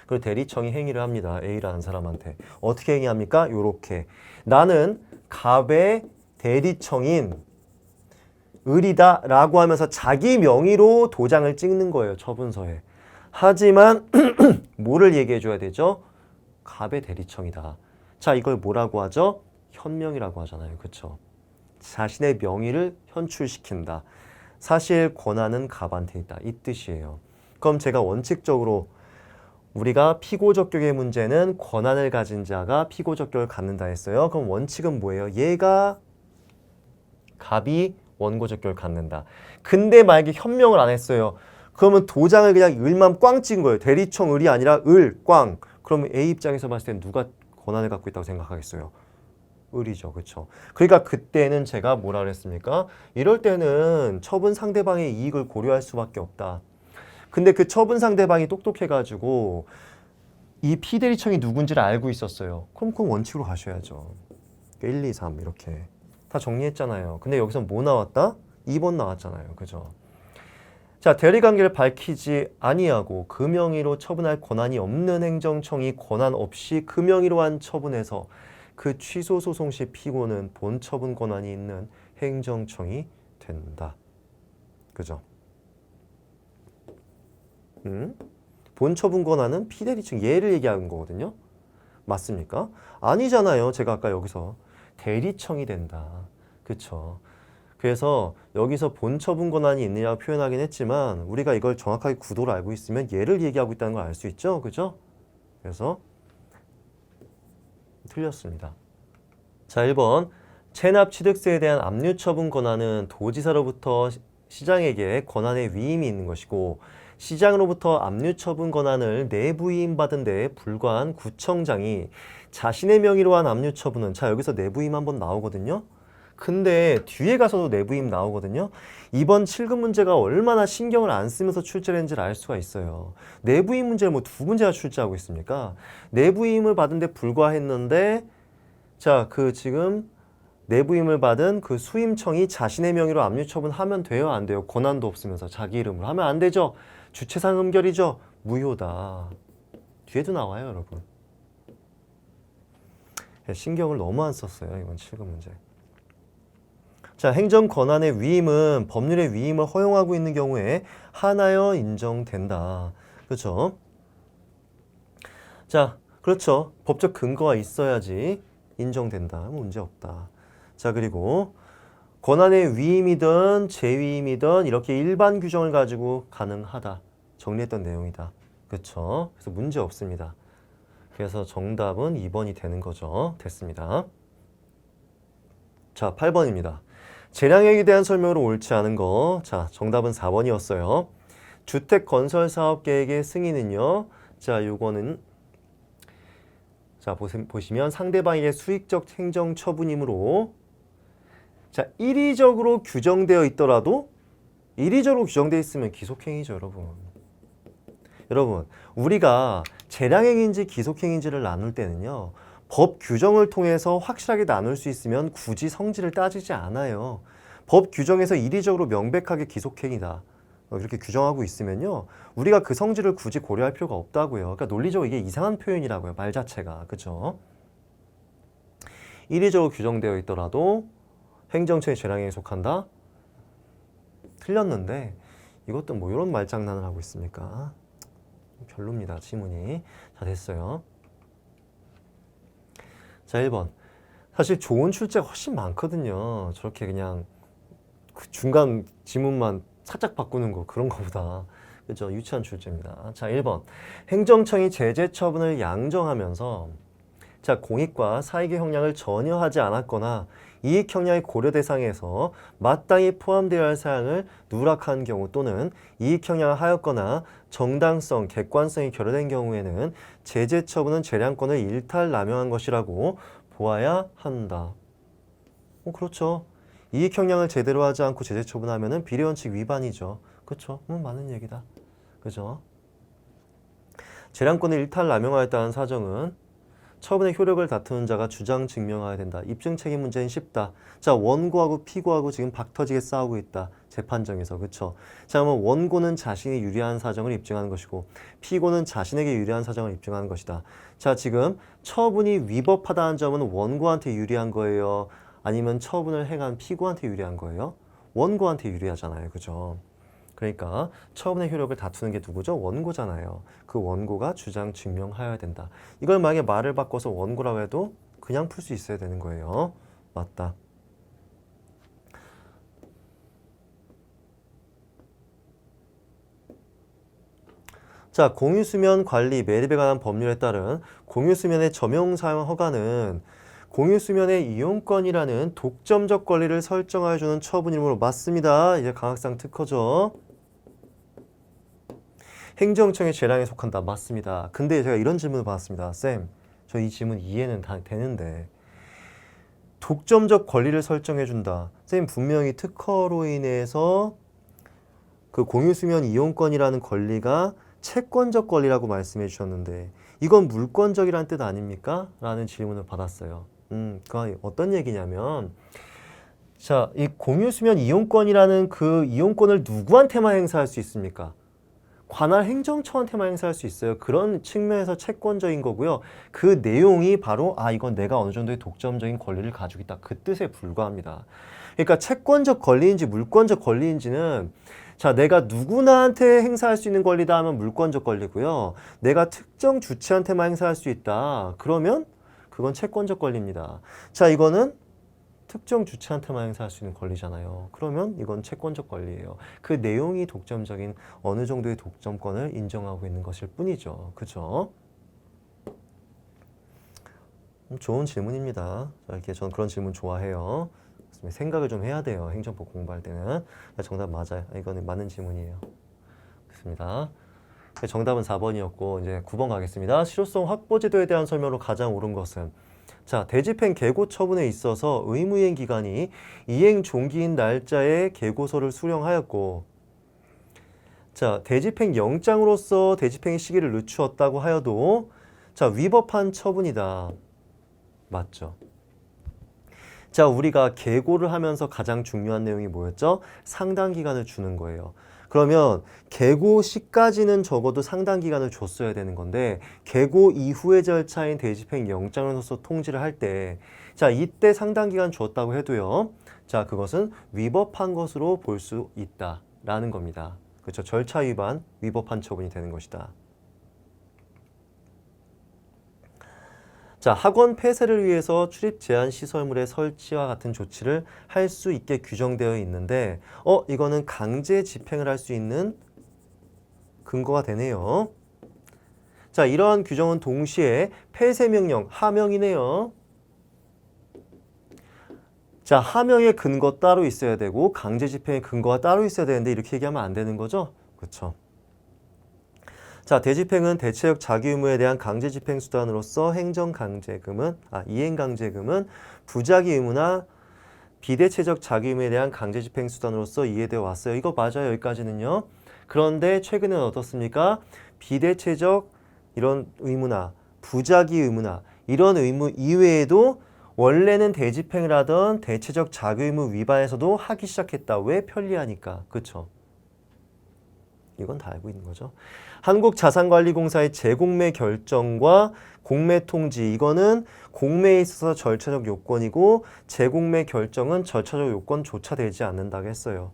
그리고 대리청이 행위를 합니다. A라는 사람한테. 어떻게 행위합니까? 요렇게. 나는 갑의 대리청인 을이다 라고 하면서 자기 명의로 도장을 찍는 거예요. 처분서에. 하지만 뭐를 얘기해 줘야 되죠? 갑의 대리청이다. 자, 이걸 뭐라고 하죠? 현명이라고 하잖아요. 그렇죠? 자신의 명의를 현출시킨다. 사실 권한은 갑한테 있다. 이 뜻이에요. 그럼 제가 원칙적으로 우리가 피고적격의 문제는 권한을 가진 자가 피고적격을 갖는다 했어요. 그럼 원칙은 뭐예요? 얘가 갑이 원고적격을 갖는다. 근데 만약에 현명을 안 했어요. 그러면 도장을 그냥 을만 꽝 찍은 거예요. 대리청 을이 아니라 을, 꽝. 그러면 A 입장에서 봤을 땐 누가 권한을 갖고 있다고 생각하겠어요? 을이죠. 그렇죠? 그러니까 그때는 제가 뭐라 그랬습니까? 이럴 때는 처분 상대방의 이익을 고려할 수밖에 없다. 근데 그 처분 상대방이 똑똑해가지고 이 피대리청이 누군지를 알고 있었어요. 그럼 그 원칙으로 가셔야죠. 1, 2, 3 이렇게 다 정리했잖아요. 근데 여기서 뭐 나왔다? 2번 나왔잖아요. 그죠? 자, 대리관계를 밝히지 아니하고 그 명의로 처분할 권한이 없는 행정청이 권한 없이 그 명의로 한 처분에서 그 취소 소송 시 피고는 본 처분 권한이 있는 행정청이 된다. 그죠? 본 처분 권한은 피대리청 얘를 얘기하는 거거든요. 맞습니까? 아니잖아요. 제가 아까 여기서 대리청이 된다. 그쵸? 그래서 여기서 본 처분 권한이 있느냐고 표현하긴 했지만 우리가 이걸 정확하게 구도를 알고 있으면 얘를 얘기하고 있다는 걸 알 수 있죠. 그죠? 그래서 틀렸습니다. 자, 1번 체납 취득세에 대한 압류 처분 권한은 도지사로부터 시장에게 권한의 위임이 있는 것이고 시장으로부터 압류 처분 권한을 내부위임 받은 데에 불과한 구청장이 자신의 명의로 한 압류 처분은 자 여기서 내부위임 한번 나오거든요. 근데 뒤에 가서도 내부위임 나오거든요. 이번 7급 문제가 얼마나 신경을 안 쓰면서 출제를 했는지를 알 수가 있어요. 내부위임 문제를 뭐 두 문제가 출제하고 있습니까? 내부위임을 받은 데 불과했는데 자 그 지금 내부임을 받은 그 수임청이 자신의 명의로 압류 처분하면 돼요? 안 돼요? 권한도 없으면서 자기 이름으로 하면 안 되죠? 주체상 음결이죠? 무효다. 뒤에도 나와요, 여러분. 신경을 너무 안 썼어요, 이번 7급 문제. 자, 행정 권한의 위임은 법률의 위임을 허용하고 있는 경우에 하나여 인정된다. 그렇죠? 자, 그렇죠. 법적 근거가 있어야지 인정된다. 문제 없다. 자, 그리고 권한의 위임이든 재위임이든 이렇게 일반 규정을 가지고 가능하다. 정리했던 내용이다. 그렇죠? 그래서 문제 없습니다. 그래서 정답은 2번이 되는 거죠. 됐습니다. 자, 8번입니다. 재량액에 대한 설명으로 옳지 않은 거. 자, 정답은 4번이었어요. 주택 건설 사업 계획의 승인은요. 자, 요거는 자, 보시면 상대방에게 수익적 행정 처분이므로 자, 일의적으로 규정되어 있더라도 일의적으로 규정되어 있으면 기속행위죠, 여러분. 여러분, 우리가 재량행위인지 기속행위인지를 나눌 때는요. 법 규정을 통해서 확실하게 나눌 수 있으면 굳이 성질을 따지지 않아요. 법 규정에서 일의적으로 명백하게 기속행위다. 이렇게 규정하고 있으면요. 우리가 그 성질을 굳이 고려할 필요가 없다고요. 그러니까 논리적으로 이게 이상한 표현이라고요. 말 자체가. 그렇죠? 일의적으로 규정되어 있더라도 행정처의 재량행위에 속한다? 틀렸는데 이것도 뭐 이런 말장난을 하고 있습니까? 별로입니다. 지문이. 자, 됐어요. 자, 1번. 사실 좋은 출제가 훨씬 많거든요. 저렇게 그냥 그 중간 지문만 살짝 바꾸는 거 그런 거보다. 그죠? 유치한 출제입니다. 자, 1번. 행정청이 제재 처분을 양정하면서 자, 공익과 사익의 형량을 전혀 하지 않았거나 이익 형량의 고려 대상에서 마땅히 포함되어야 할 사항을 누락한 경우 또는 이익 형량을 하였거나 정당성, 객관성이 결여된 경우에는 제재 처분은 재량권을 일탈 남용한 것이라고 보아야 한다. 그렇죠. 이익 형량을 제대로 하지 않고 제재 처분하면은 비례 원칙 위반이죠. 그렇죠. 맞는 얘기다. 그죠? 재량권을 일탈 남용하였다는 사정은 처분의 효력을 다투는 자가 주장 증명해야 된다. 입증 책임 문제는 쉽다. 자, 원고하고 피고하고 지금 박터지게 싸우고 있다. 재판정에서. 그렇죠? 자, 그러면 원고는 자신이 유리한 사정을 입증하는 것이고 피고는 자신에게 유리한 사정을 입증하는 것이다. 자, 지금 처분이 위법하다는 점은 원고한테 유리한 거예요? 아니면 처분을 행한 피고한테 유리한 거예요? 원고한테 유리하잖아요. 그죠? 그러니까 처분의 효력을 다투는 게 누구죠? 원고잖아요. 그 원고가 주장 증명하여야 된다. 이걸 만약에 말을 바꿔서 원고라고 해도 그냥 풀 수 있어야 되는 거예요. 맞다. 자, 공유수면 관리 매립에 관한 법률에 따른 공유수면의 점용사용 허가는 공유수면의 이용권이라는 독점적 권리를 설정하여 주는 처분이므로 맞습니다. 이제 강학상 특허죠. 행정청의 재량에 속한다. 맞습니다. 근데 제가 이런 질문을 받았습니다. 쌤, 저 이 질문 이해는 다 되는데 독점적 권리를 설정해 준다. 쌤, 분명히 특허로 인해서 그 공유수면 이용권이라는 권리가 채권적 권리라고 말씀해 주셨는데 이건 물권적이라는 뜻 아닙니까? 라는 질문을 받았어요. 그건 어떤 얘기냐면 자, 이 공유수면 이용권이라는 그 이용권을 누구한테만 행사할 수 있습니까? 관할 행정처한테만 행사할 수 있어요. 그런 측면에서 채권적인 거고요. 그 내용이 바로 이건 내가 어느 정도의 독점적인 권리를 가지고 있다. 그 뜻에 불과합니다. 그러니까 채권적 권리인지 물권적 권리인지는 자, 내가 누구나한테 행사할 수 있는 권리다 하면 물권적 권리고요. 내가 특정 주체한테만 행사할 수 있다. 그러면 그건 채권적 권리입니다. 자, 이거는 특정 주체한테만 행사할 수 있는 권리잖아요. 그러면 이건 채권적 권리예요. 그 내용이 독점적인 어느 정도의 독점권을 인정하고 있는 것일 뿐이죠. 그죠? 좋은 질문입니다. 이렇게 저는 그런 질문 좋아해요. 생각을 좀 해야 돼요. 행정법 공부할 때는. 정답 맞아요. 이거는 맞는 질문이에요. 그렇습니다. 정답은 4번이었고 이제 9번 가겠습니다. 실효성 확보 제도에 대한 설명으로 가장 옳은 것은 자, 대집행 계고 처분에 있어서 의무이행 기간이 이행 종기인 날짜에 계고서를 수령하였고 자, 대집행 영장으로서 대집행의 시기를 늦추었다고 하여도 자, 위법한 처분이다. 맞죠? 자, 우리가 계고를 하면서 가장 중요한 내용이 뭐였죠? 상당 기간을 주는 거예요. 그러면 계고 시까지는 적어도 상당 기간을 줬어야 되는 건데 계고 이후의 절차인 대집행 영장으로서 통지를 할 때 자, 이때 상당 기간 줬다고 해도요. 자, 그것은 위법한 것으로 볼 수 있다라는 겁니다. 그렇죠? 절차 위반, 위법한 처분이 되는 것이다. 자, 학원 폐쇄를 위해서 출입 제한 시설물의 설치와 같은 조치를 할 수 있게 규정되어 있는데 이거는 강제 집행을 할 수 있는 근거가 되네요. 자, 이러한 규정은 동시에 폐쇄명령, 하명이네요. 자, 하명의 근거 따로 있어야 되고 강제집행의 근거가 따로 있어야 되는데 이렇게 얘기하면 안 되는 거죠? 그렇죠. 자, 대집행은 대체적 자기 의무에 대한 강제집행 수단으로서 이행강제금은 부자기 의무나 비대체적 자기 의무에 대한 강제집행 수단으로서 이해되어 왔어요. 이거 맞아요. 여기까지는요. 그런데 최근에는 어떻습니까? 비대체적 이런 의무나 부자기 의무나 이런 의무 이외에도 원래는 대집행을 하던 대체적 자기 의무 위반에서도 하기 시작했다. 왜? 편리하니까. 그렇죠? 이건 다 알고 있는 거죠. 한국자산관리공사의 재공매 결정과 공매 통지, 이거는 공매에 있어서 절차적 요건이고 재공매 결정은 절차적 요건조차 되지 않는다고 했어요.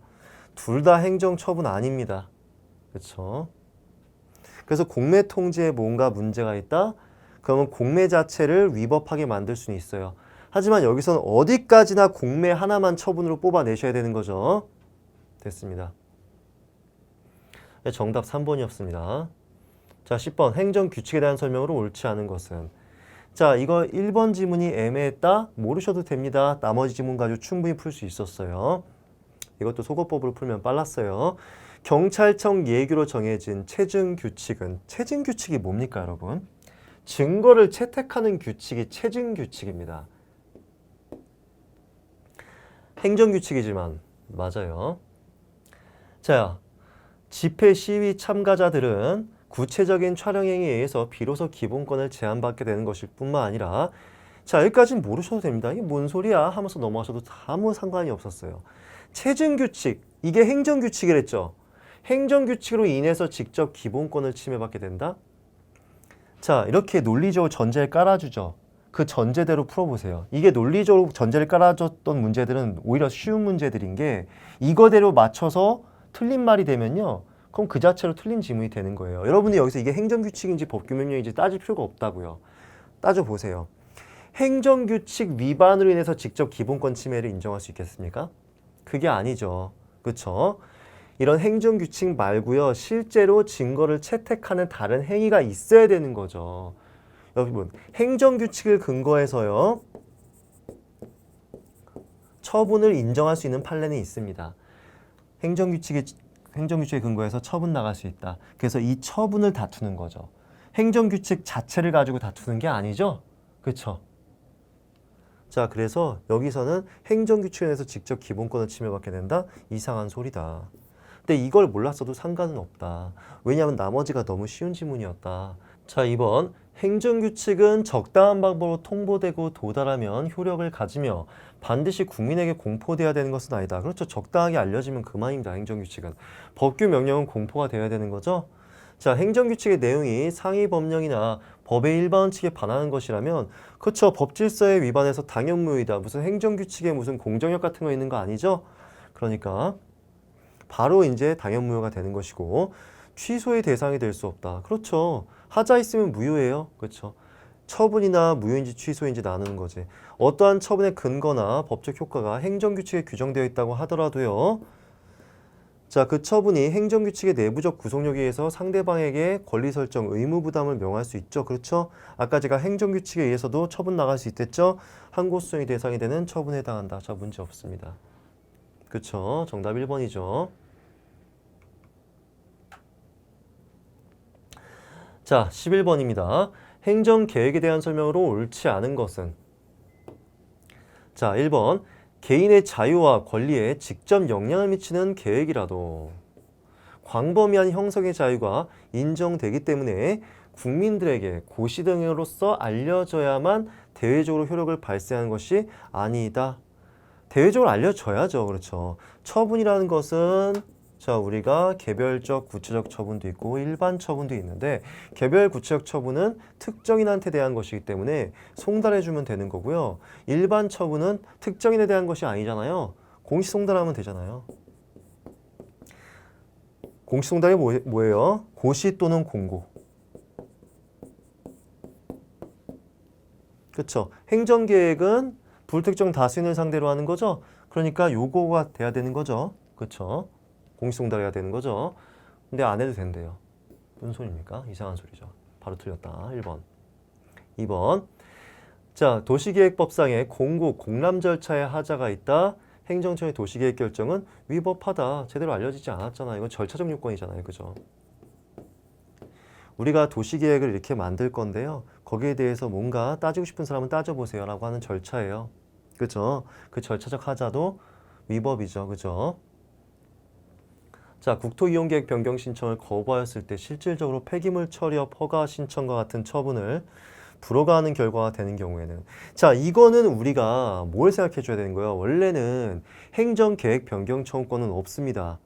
둘 다 행정처분 아닙니다. 그렇죠? 그래서 공매 통지에 뭔가 문제가 있다? 그러면 공매 자체를 위법하게 만들 수는 있어요. 하지만 여기서는 어디까지나 공매 하나만 처분으로 뽑아내셔야 되는 거죠. 됐습니다. 정답 3번이었습니다. 자, 10번 행정규칙에 대한 설명으로 옳지 않은 것은. 자, 이거 1번 지문이 애매했다? 모르셔도 됩니다. 나머지 지문 가지고 충분히 풀 수 있었어요. 이것도 속어법으로 풀면 빨랐어요. 경찰청 예규로 정해진 체증규칙은, 체증규칙이 뭡니까 여러분? 증거를 채택하는 규칙이 체증규칙입니다. 행정규칙이지만 맞아요. 자, 집회 시위 참가자들은 구체적인 촬영 행위에 의해서 비로소 기본권을 제한받게 되는 것일 뿐만 아니라, 자, 여기까지는 모르셔도 됩니다. 이게 뭔 소리야 하면서 넘어가셔도 아무 상관이 없었어요. 체증규칙, 이게 행정규칙이랬죠. 행정규칙으로 인해서 직접 기본권을 침해받게 된다? 자, 이렇게 논리적으로 전제를 깔아주죠. 그 전제대로 풀어보세요. 이게 논리적으로 전제를 깔아줬던 문제들은 오히려 쉬운 문제들인 게 이거대로 맞춰서 틀린 말이 되면요. 그럼 그 자체로 틀린 지문이 되는 거예요. 여러분이 여기서 이게 행정규칙인지 법규명령인지 따질 필요가 없다고요. 따져보세요. 행정규칙 위반으로 인해서 직접 기본권 침해를 인정할 수 있겠습니까? 그게 아니죠. 그렇죠? 이런 행정규칙 말고요. 실제로 증거를 채택하는 다른 행위가 있어야 되는 거죠. 여러분, 행정규칙을 근거해서요. 처분을 인정할 수 있는 판례는 있습니다. 행정규칙에 근거해서 처분 나갈 수 있다. 그래서 이 처분을 다투는 거죠. 행정규칙 자체를 가지고 다투는 게 아니죠. 그렇죠? 자, 그래서 여기서는 행정규칙에 의해서 직접 기본권을 침해받게 된다? 이상한 소리다. 근데 이걸 몰랐어도 상관은 없다. 왜냐하면 나머지가 너무 쉬운 지문이었다. 자, 2번. 행정규칙은 적당한 방법으로 통보되고 도달하면 효력을 가지며 반드시 국민에게 공포돼야 되는 것은 아니다. 그렇죠. 적당하게 알려지면 그만입니다. 행정규칙은. 법규 명령은 공포가 되어야 되는 거죠. 자, 행정규칙의 내용이 상위 법령이나 법의 일반원칙에 반하는 것이라면 그렇죠. 법질서에 위반해서 당연무효이다. 무슨 행정규칙에 무슨 공정력 같은 거 있는 거 아니죠? 그러니까 바로 이제 당연무효가 되는 것이고 취소의 대상이 될 수 없다. 그렇죠. 하자 있으면 무효예요. 그렇죠. 처분이나 무효인지 취소인지 나누는 거지. 어떠한 처분의 근거나 법적 효과가 행정규칙에 규정되어 있다고 하더라도요. 자, 그 처분이 행정규칙의 내부적 구속력에 의해서 상대방에게 권리 설정, 의무 부담을 명할 수 있죠. 그렇죠? 아까 제가 행정규칙에 의해서도 처분 나갈 수 있댔죠? 항고수정이 대상이 되는 처분에 해당한다. 자, 문제 없습니다. 그렇죠? 정답 1번이죠. 자, 11번입니다. 행정계획에 대한 설명으로 옳지 않은 것은? 자, 1번. 개인의 자유와 권리에 직접 영향을 미치는 계획이라도 광범위한 형성의 자유가 인정되기 때문에 국민들에게 고시 등으로서 알려져야만 대외적으로 효력을 발생하는 것이 아니다. 대외적으로 알려져야죠. 그렇죠. 처분이라는 것은 자, 우리가 개별적 구체적 처분도 있고 일반 처분도 있는데 개별 구체적 처분은 특정인한테 대한 것이기 때문에 송달해주면 되는 거고요. 일반 처분은 특정인에 대한 것이 아니잖아요. 공시 송달하면 되잖아요. 공시 송달이 뭐예요? 고시 또는 공고. 그렇죠. 행정계획은 불특정 다수인을 상대로 하는 거죠. 그러니까 요거가 돼야 되는 거죠. 그렇죠. 공시 송달해야 되는 거죠. 근데 안 해도 된대요. 무슨 소리입니까? 이상한 소리죠. 바로 틀렸다. 1번. 2번. 자, 도시계획법상에 공국, 공람 절차에 하자가 있다. 행정청의 도시계획 결정은 위법하다. 제대로 알려지지 않았잖아. 이건 절차적 요건이잖아요. 그죠? 우리가 도시계획을 이렇게 만들 건데요. 거기에 대해서 뭔가 따지고 싶은 사람은 따져보세요 라고 하는 절차예요. 그죠? 그 절차적 하자도 위법이죠. 그죠? 자, 국토이용계획 변경 신청을 거부하였을 때 실질적으로 폐기물 처리업 허가 신청과 같은 처분을 불허가하는 결과가 되는 경우에는, 자, 이거는 우리가 뭘 생각해 줘야 되는 거예요? 원래는 행정계획 변경 청구권은 없습니다.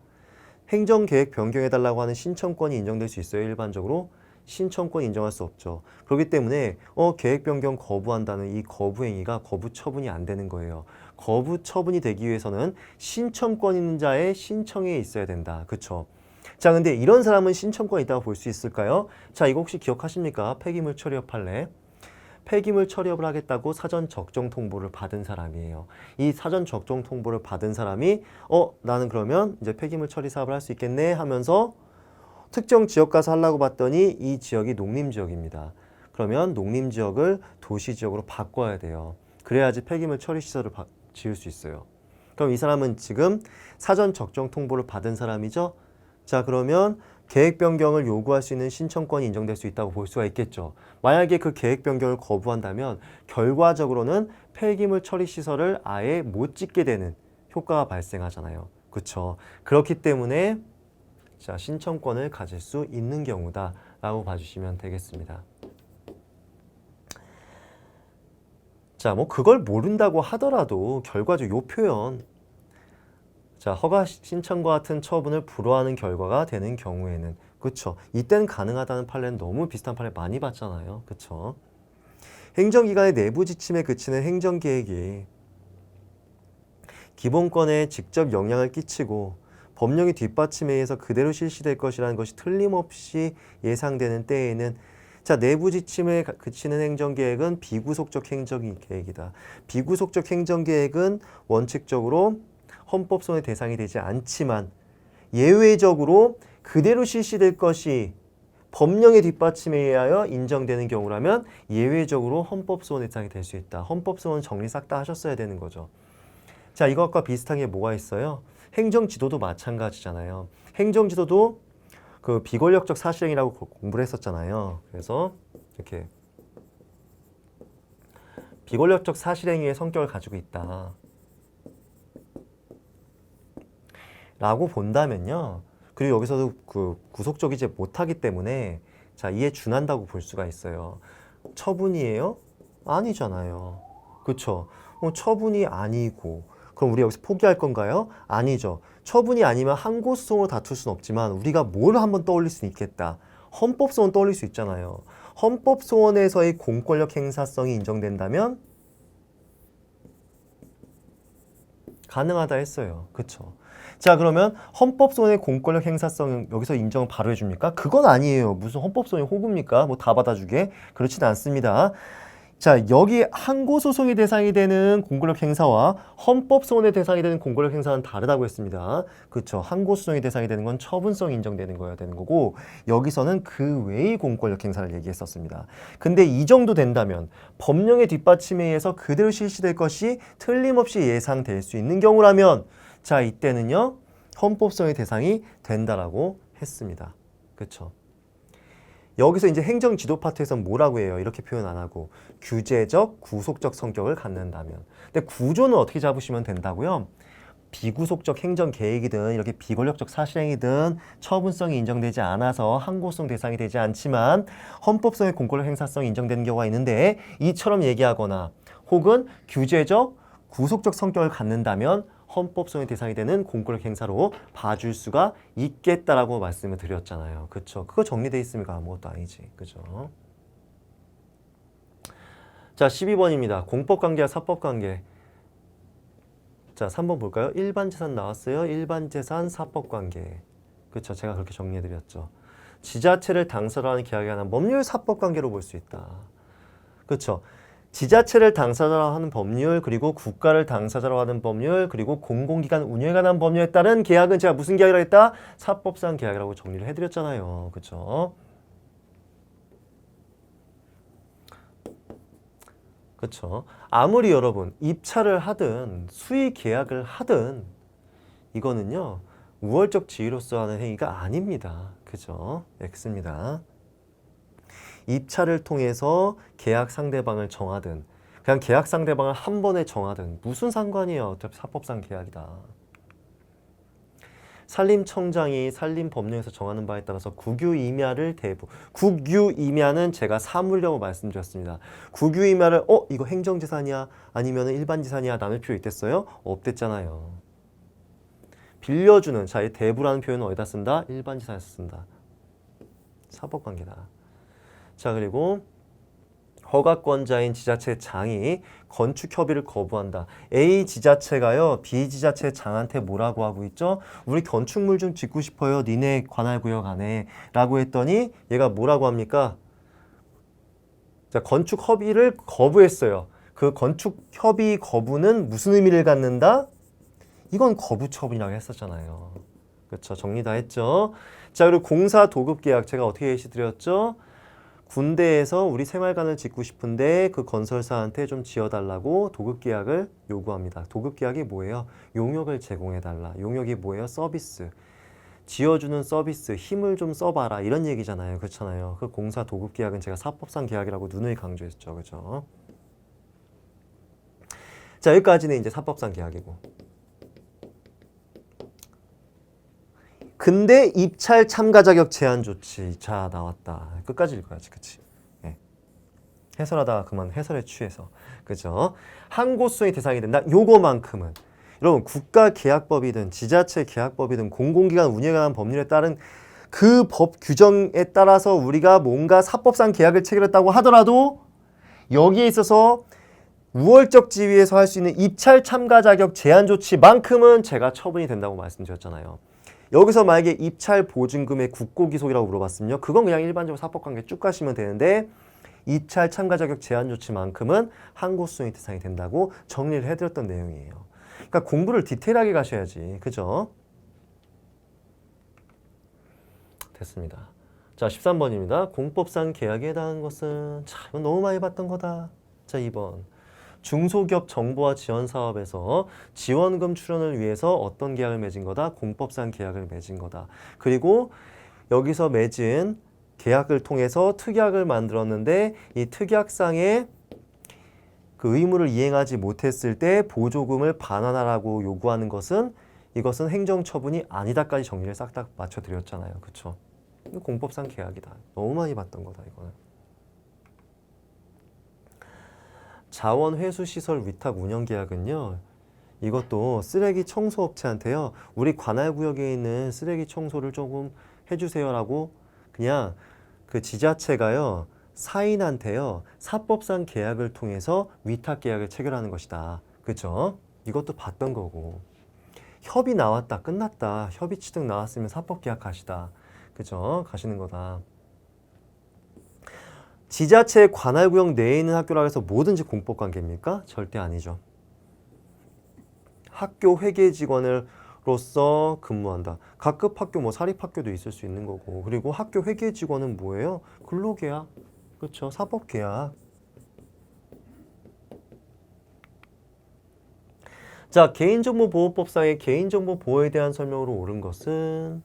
행정계획 변경해달라고 하는 신청권이 인정될 수 있어요. 일반적으로 신청권 인정할 수 없죠. 그렇기 때문에 계획 변경 거부한다는 이 거부 행위가 거부 처분이 안 되는 거예요. 거부 처분이 되기 위해서는 신청권 있는 자의 신청에 있어야 된다. 그쵸? 자, 근데 이런 사람은 신청권이 있다고 볼 수 있을까요? 자, 이거 혹시 기억하십니까? 폐기물 처리업 판례. 폐기물 처리업을 하겠다고 사전 적정 통보를 받은 사람이에요. 이 사전 적정 통보를 받은 사람이 나는 그러면 이제 폐기물 처리 사업을 할 수 있겠네 하면서 특정 지역 가서 하려고 봤더니 이 지역이 농림지역입니다. 그러면 농림지역을 도시지역으로 바꿔야 돼요. 그래야지 폐기물 처리 시설을 지을 수 있어요. 그럼 이 사람은 지금 사전 적정 통보를 받은 사람이죠. 자, 그러면 계획 변경을 요구할 수 있는 신청권이 인정될 수 있다고 볼 수가 있겠죠. 만약에 그 계획 변경을 거부한다면 결과적으로는 폐기물 처리 시설을 아예 못 짓게 되는 효과가 발생하잖아요. 그렇죠? 그렇기 때문에 자, 신청권을 가질 수 있는 경우다 라고 봐주시면 되겠습니다. 자, 뭐 그걸 모른다고 하더라도 결과적으로 요 표현, 자, 허가 신청과 같은 처분을 불허하는 결과가 되는 경우에는, 그쵸? 이때는 가능하다는 판례는 너무 비슷한 판례 많이 봤잖아요. 그쵸? 행정기관의 내부 지침에 그치는 행정계획이 기본권에 직접 영향을 끼치고 법령의 뒷받침에 의해서 그대로 실시될 것이라는 것이 틀림없이 예상되는 때에는, 자, 내부 지침에 그치는 행정계획은 비구속적 행정계획이다. 비구속적 행정계획은 원칙적으로 헌법소원의 대상이 되지 않지만 예외적으로 그대로 실시될 것이 법령의 뒷받침에 의하여 인정되는 경우라면 예외적으로 헌법소원의 대상이 될 수 있다. 헌법소원 정리 싹 다 하셨어야 되는 거죠. 자, 이것과 비슷한 게 뭐가 있어요? 행정지도도 마찬가지잖아요. 행정지도도 그 비권력적 사실행위라고 공부를 했었잖아요. 그래서 이렇게 비권력적 사실행위의 성격을 가지고 있다 라고 본다면요. 그리고 여기서도 그 구속적이지 못하기 때문에 자, 이에 준한다고 볼 수가 있어요. 처분이에요? 아니잖아요. 그렇죠? 처분이 아니고 그럼 우리 여기서 포기할 건가요? 아니죠. 처분이 아니면 항고소송으로 다툴 수는 없지만 우리가 뭘 한번 떠올릴 수는 있겠다. 헌법소원 떠올릴 수 있잖아요. 헌법소원에서의 공권력 행사성이 인정된다면 가능하다 했어요. 그렇죠? 자, 그러면 헌법소원의 공권력 행사성 여기서 인정을 바로 해줍니까? 그건 아니에요. 무슨 헌법소원이 호구입니까? 뭐 다 받아주게? 그렇진 않습니다. 자, 여기 항고소송의 대상이 되는 공권력 행사와 헌법소원의 대상이 되는 공권력 행사는 다르다고 했습니다. 그렇죠. 항고소송의 대상이 되는 건 처분성이 인정되는 거여야 되는 거고 여기서는 그 외의 공권력 행사를 얘기했었습니다. 근데 이 정도 된다면 법령의 뒷받침에 의해서 그대로 실시될 것이 틀림없이 예상될 수 있는 경우라면 자, 이때는요. 헌법소원의 대상이 된다라고 했습니다. 그렇죠. 여기서 이제 행정지도 파트에서는 뭐라고 해요? 이렇게 표현 안 하고 규제적, 구속적 성격을 갖는다면. 근데 구조는 어떻게 잡으시면 된다고요? 비구속적 행정계획이든 이렇게 비권력적 사실행위든 처분성이 인정되지 않아서 항고소송 대상이 되지 않지만 헌법성의 공권력 행사성이 인정되는 경우가 있는데 이처럼 얘기하거나 혹은 규제적, 구속적 성격을 갖는다면 헌법소원의 대상이 되는 공권력 행사로 봐줄 수가 있겠다라고 말씀을 드렸잖아요. 그렇죠? 그거 정리돼 있으니까 아무것도 아니지. 그죠? 자, 12번입니다. 공법관계와 사법관계. 자, 3번 볼까요? 일반재산 나왔어요. 일반재산 사법관계. 그렇죠? 제가 그렇게 정리해드렸죠. 지자체를 당사자로 하는 계약에 관한 법률 사법관계로 볼 수 있다. 그렇죠? 지자체를 당사자로 하는 법률, 그리고 국가를 당사자로 하는 법률, 그리고 공공기관 운영에 관한 법률에 따른 계약은 제가 무슨 계약이라고 했다? 사법상 계약이라고 정리를 해드렸잖아요. 그렇죠? 그렇죠. 아무리 여러분 입찰을 하든 수의 계약을 하든 이거는요 우월적 지위로서 하는 행위가 아닙니다. 그죠? X입니다. 입찰을 통해서 계약 상대방을 정하든 그냥 계약 상대방을 한 번에 정하든 무슨 상관이에요. 어차피 사법상 계약이다. 산림청장이 산림법령에서 정하는 바에 따라서 국유임야를 국유임야는 제가 사물이라고 말씀드렸습니다. 국유임야를 이거 행정재산이야 아니면 일반재산이야 나눌 필요 있겠어요? 없댔잖아요. 빌려주는 이 대부라는 표현은 어디다 쓴다? 일반재산에서 쓴다. 사법관계다. 자 그리고 허가권자인 지자체 장이 건축 협의를 거부한다. A 지자체가요 B 지자체 장한테 뭐라고 하고 있죠? 우리 건축물 좀 짓고 싶어요. 니네 관할구역 안에 라고 했더니 얘가 뭐라고 합니까? 자, 건축 협의를 거부했어요. 그 건축 협의 거부는 무슨 의미를 갖는다? 이건 거부 처분이라고 했었잖아요. 그렇죠. 정리 다 했죠. 자 그리고 공사 도급 계약 제가 어떻게 예시 드렸죠? 군대에서 우리 생활관을 짓고 싶은데 그 건설사한테 좀 지어달라고 도급계약을 요구합니다. 도급계약이 뭐예요? 용역을 제공해달라. 용역이 뭐예요? 서비스. 지어주는 서비스, 힘을 좀 써봐라. 이런 얘기잖아요. 그렇잖아요. 그 공사 도급계약은 제가 사법상 계약이라고 누누이 강조했죠. 그죠? 자, 여기까지는 이제 사법상 계약이고. 근데 입찰 참가 자격 제한 조치. 자, 나왔다. 끝까지 읽어야지. 그치? 네. 해설하다가 그만 해설에 취해서. 그죠? 항고수의 대상이 된다. 요거만큼은. 여러분, 국가계약법이든 지자체 계약법이든 공공기관 운영에 관한 법률에 따른 그 법 규정에 따라서 우리가 뭔가 사법상 계약을 체결했다고 하더라도 여기에 있어서 우월적 지위에서 할 수 있는 입찰 참가 자격 제한 조치만큼은 제가 처분이 된다고 말씀드렸잖아요. 여기서 만약에 입찰 보증금의 국고기속이라고 물어봤으면요. 그건 그냥 일반적으로 사법관계 쭉 가시면 되는데 입찰 참가 자격 제한 조치만큼은 항고수용의 대상이 된다고 정리를 해드렸던 내용이에요. 그러니까 공부를 디테일하게 가셔야지. 그죠? 됐습니다. 자, 13번입니다. 공법상 계약에 해당하는 것은 이건 너무 많이 봤던 거다. 자, 2번. 중소기업 정보화 지원 사업에서 지원금 출원을 위해서 어떤 계약을 맺은 거다? 공법상 계약을 맺은 거다. 그리고 여기서 맺은 계약을 통해서 특약을 만들었는데 이 특약상에 그 의무를 이행하지 못했을 때 보조금을 반환하라고 요구하는 것은 이것은 행정처분이 아니다까지 정리를 싹 다 맞춰드렸잖아요. 그렇죠? 공법상 계약이다. 너무 많이 봤던 거다 이거는. 자원회수시설 위탁 운영계약은요. 이것도 쓰레기 청소업체한테요. 우리 관할구역에 있는 쓰레기 청소를 조금 해주세요라고 그냥 그 지자체가요. 사인한테요. 사법상 계약을 통해서 위탁계약을 체결하는 것이다. 그죠? 이것도 봤던 거고. 협의 나왔다. 끝났다. 협의 취득 나왔으면 사법계약 가시다. 그죠? 가시는 거다. 지자체 관할구역 내에 있는 학교라 해서 뭐든지 공법관계입니까? 절대 아니죠. 학교 회계 직원으로서 근무한다. 각급 학교 사립학교도 있을 수 있는 거고 그리고 학교 회계 직원은 뭐예요? 근로계약. 그렇죠. 사법계약. 자, 개인정보보호법상의 개인정보 보호에 대한 설명으로 옳은 것은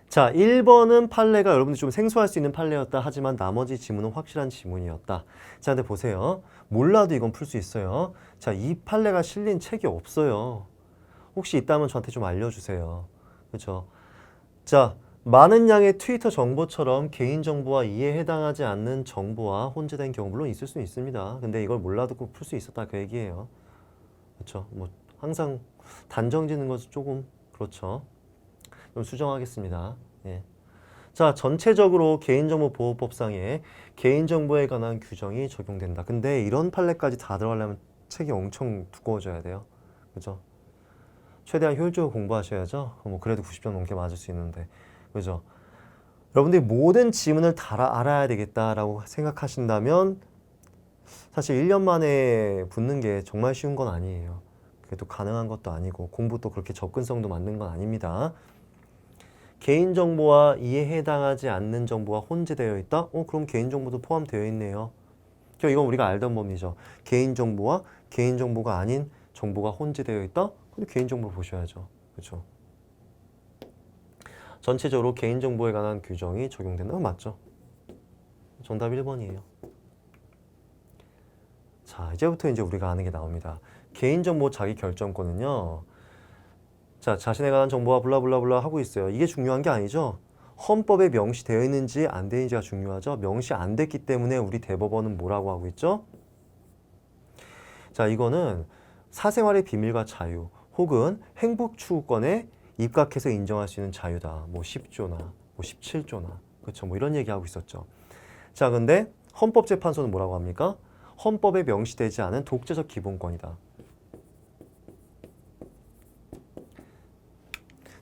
자, 1번은 판례가 여러분들 좀 생소할 수 있는 판례였다. 하지만 나머지 지문은 확실한 지문이었다. 자, 근데 보세요. 몰라도 이건 풀 수 있어요. 자, 이 판례가 실린 책이 없어요. 혹시 있다면 저한테 좀 알려주세요. 그렇죠? 자, 많은 양의 트위터 정보처럼 개인정보와 이에 해당하지 않는 정보와 혼재된 경우 물론 있을 수 있습니다. 근데 이걸 몰라도 꼭 풀 수 있었다 그 얘기예요. 그렇죠? 항상 단정 짓는 것은 조금 그렇죠. 좀 수정하겠습니다. 예. 자, 전체적으로 개인정보보호법상에 개인정보에 관한 규정이 적용된다. 근데 이런 판례까지 다 들어가려면 책이 엄청 두꺼워져야 돼요. 그죠? 최대한 효율적으로 공부하셔야죠. 그래도 90점 넘게 맞을 수 있는데. 그죠? 여러분들이 모든 지문을 다 알아야 되겠다라고 생각하신다면 사실 1년 만에 붙는 게 정말 쉬운 건 아니에요. 그래도 가능한 것도 아니고 공부도 그렇게 접근성도 맞는 건 아닙니다. 개인정보와 이에 해당하지 않는 정보가 혼재되어 있다? 그럼 개인정보도 포함되어 있네요. 이건 우리가 알던 법리죠. 개인정보와 개인정보가 아닌 정보가 혼재되어 있다? 근데 개인정보를 보셔야죠. 그렇죠? 전체적으로 개인정보에 관한 규정이 적용된다. 맞죠? 정답 1번이에요. 자, 이제부터 이제 우리가 아는 게 나옵니다. 개인정보 자기 결정권은요. 자, 자신에 관한 정보와 블라블라블라 하고 있어요. 이게 중요한 게 아니죠. 헌법에 명시되어 있는지 안 되어 있는지가 중요하죠. 명시 안 됐기 때문에 우리 대법원은 뭐라고 하고 있죠? 자, 이거는 사생활의 비밀과 자유 혹은 행복추구권에 입각해서 인정할 수 있는 자유다. 뭐 10조나 뭐 17조나 그렇죠. 뭐 이런 얘기하고 있었죠. 자, 근데 헌법재판소는 뭐라고 합니까? 헌법에 명시되지 않은 독재적 기본권이다.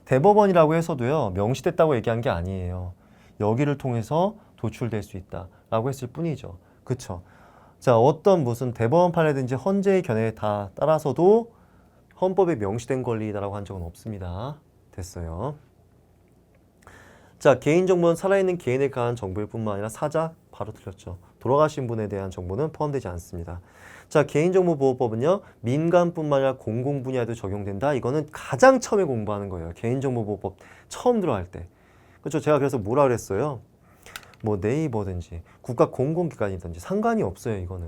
대법원이라고 해서도요, 명시됐다고 얘기한 게 아니에요. 여기를 통해서 도출될 수 있다라고 했을 뿐이죠. 그쵸? 자, 어떤 무슨 대법원 판례든지 헌재의 견해에 다 따라서도 헌법에 명시된 권리다라고 한 적은 없습니다. 됐어요. 자, 개인정보는 살아있는 개인에 관한 정보일 뿐만 아니라 사자, 바로 틀렸죠. 돌아가신 분에 대한 정보는 포함되지 않습니다. 자, 개인정보보호법은요, 민간뿐만 아니라 공공 분야에도 적용된다. 이거는 가장 처음에 공부하는 거예요. 개인정보보호법 처음 들어갈 때. 그렇죠. 제가 그래서 뭐라 그랬어요? 뭐 네이버든지 국가 공공기관이든지 상관이 없어요. 이거는.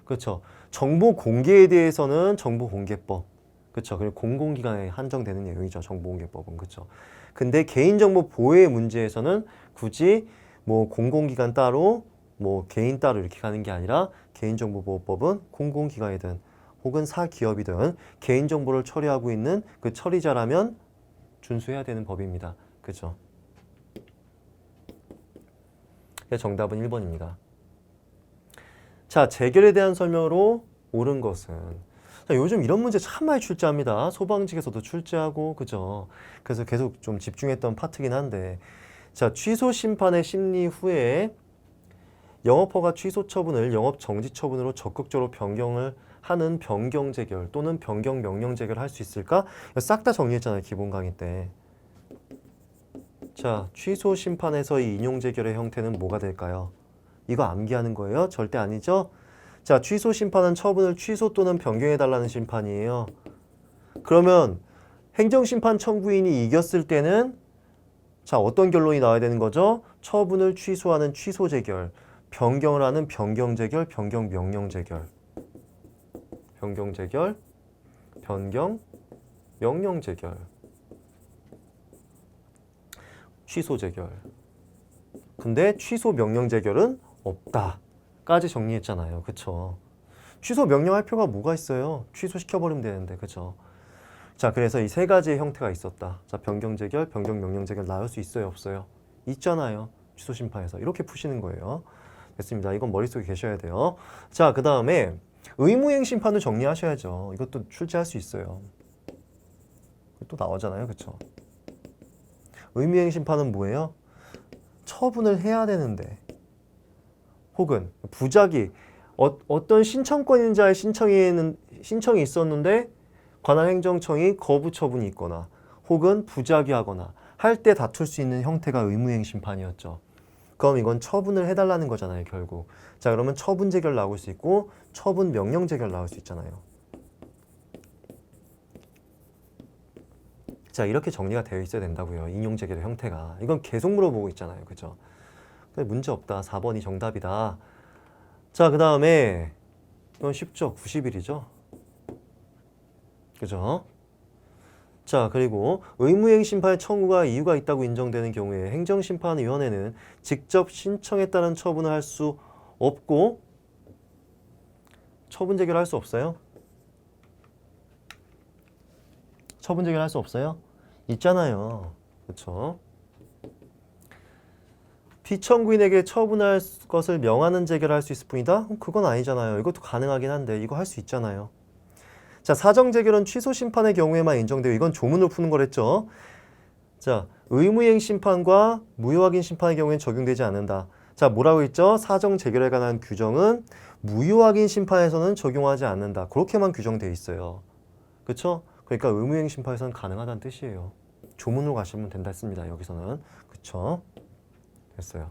그렇죠. 정보 공개에 대해서는 정보공개법. 그렇죠. 그리고 공공기관에 한정되는 내용이죠. 정보공개법은. 그렇죠. 근데 개인정보 보호의 문제에서는 굳이 뭐 공공기관 따로 뭐 개인 따로 이렇게 가는 게 아니라 개인정보보호법은 공공기관이든 혹은 사기업이든 개인정보를 처리하고 있는 그 처리자라면 준수해야 되는 법입니다. 그렇죠? 정답은 1번입니다. 자, 재결에 대한 설명으로 옳은 것은 자, 요즘 이런 문제 참 많이 출제합니다. 소방직에서도 출제하고 그죠? 그래서 계속 좀 집중했던 파트긴 한데 자, 취소 심판의 심리 후에 영업허가 취소 처분을 영업 정지 처분으로 적극적으로 변경을 하는 변경 재결 또는 변경 명령 재결을 할 수 있을까? 싹 다 정리했잖아요. 기본 강의 때. 자, 취소 심판에서의 인용 재결의 형태는 뭐가 될까요? 이거 암기하는 거예요? 절대 아니죠? 자, 취소 심판은 처분을 취소 또는 변경해달라는 심판이에요. 그러면 행정심판 청구인이 이겼을 때는 자, 어떤 결론이 나와야 되는 거죠? 처분을 취소하는 취소 재결, 변경을 하는 변경 재결, 변경 명령 재결. 변경 재결, 변경 명령 재결. 취소 재결. 근데 취소 명령 재결은 없다까지 정리했잖아요. 그쵸? 취소 명령할 필요가 뭐가 있어요? 취소시켜버리면 되는데. 그쵸? 자, 그래서 이 세 가지의 형태가 있었다. 자, 변경 재결, 변경 명령 재결 나올 수 있어요? 없어요? 있잖아요. 취소 심판에서. 이렇게 푸시는 거예요. 됐습니다. 이건 머릿속에 계셔야 돼요. 자, 그 다음에 의무이행 심판도 정리하셔야죠. 이것도 출제할 수 있어요. 또 나오잖아요. 그쵸? 의무이행 심판은 뭐예요? 처분을 해야 되는데 혹은 부작위 어떤 신청권인자의 신청이 있었는데 관할 행정청이 거부 처분이 있거나 혹은 부작위하거나 할 때 다툴 수 있는 형태가 의무이행 심판이었죠. 그럼 이건 처분을 해달라는 거잖아요, 결국. 자, 그러면 처분 재결 나올 수 있고 처분 명령 재결 나올 수 있잖아요. 자, 이렇게 정리가 되어 있어야 된다고요. 인용 재결의 형태가. 이건 계속 물어보고 있잖아요. 그죠? 문제 없다. 4번이 정답이다. 자, 그 다음에 이건 쉽죠. 90일이죠. 그죠? 자, 그리고 의무이행 심판의 청구가 이유가 있다고 인정되는 경우에 행정심판위원회는 직접 신청에 따른 처분을 할 수 없고 처분 재결할 수 없어요? 처분 재결할 수 없어요? 있잖아요. 그렇죠? 피청구인에게 처분할 것을 명하는 재결할 수 있을 뿐이다? 그건 아니잖아요. 이것도 가능하긴 한데 이거 할 수 있잖아요. 자, 사정 재결은 취소 심판의 경우에만 인정되고 이건 조문으로 푸는 거랬죠. 자, 의무이행 심판과 무효확인 심판의 경우에는 적용되지 않는다. 자, 뭐라고 했죠? 사정 재결에 관한 규정은 무효확인 심판에서는 적용하지 않는다. 그렇게만 규정돼 있어요. 그렇죠? 그러니까 의무이행 심판에서는 가능하다는 뜻이에요. 조문으로 가시면 된다 했습니다. 여기서는. 그렇죠? 됐어요.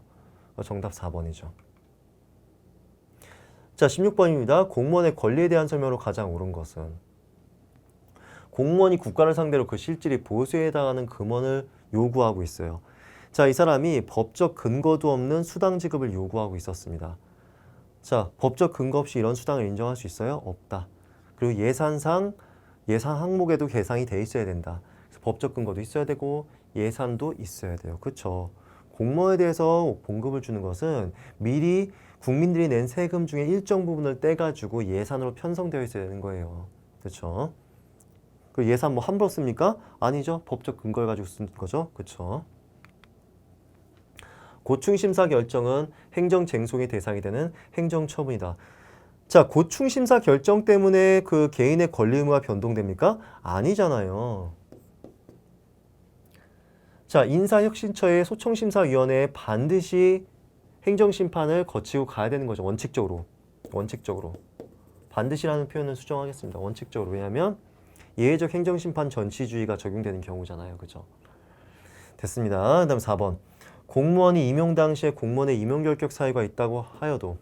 정답 4번이죠. 자, 16번입니다. 공무원의 권리에 대한 설명으로 가장 옳은 것은 공무원이 국가를 상대로 그 실질이 보수에 해당하는 금원을 요구하고 있어요. 자, 이 사람이 법적 근거도 없는 수당 지급을 요구하고 있었습니다. 자, 법적 근거 없이 이런 수당을 인정할 수 있어요? 없다. 그리고 예산 항목에도 계상이 돼 있어야 된다. 그래서 법적 근거도 있어야 되고 예산도 있어야 돼요. 그렇죠? 공무원에 대해서 봉급을 주는 것은 미리 국민들이 낸 세금 중에 일정 부분을 떼가지고 예산으로 편성되어 있어야 되는 거예요. 그렇죠? 그 예산 뭐 함부로 씁니까? 아니죠. 법적 근거를 가지고 쓰는 거죠. 그렇죠? 고충심사 결정은 행정쟁송의 대상이 되는 행정처분이다. 자, 고충심사 결정 때문에 그 개인의 권리 의무가 변동됩니까? 아니잖아요. 자, 인사혁신처의 소청심사위원회에 반드시 행정심판을 거치고 가야 되는 거죠. 원칙적으로. 원칙적으로. 반드시라는 표현을 수정하겠습니다. 원칙적으로. 왜냐하면 예외적 행정심판 전치주의가 적용되는 경우잖아요. 그죠? 됐습니다. 그 다음 4번. 공무원이 임용 당시에 공무원의 임용결격 사유가 있다고 하여도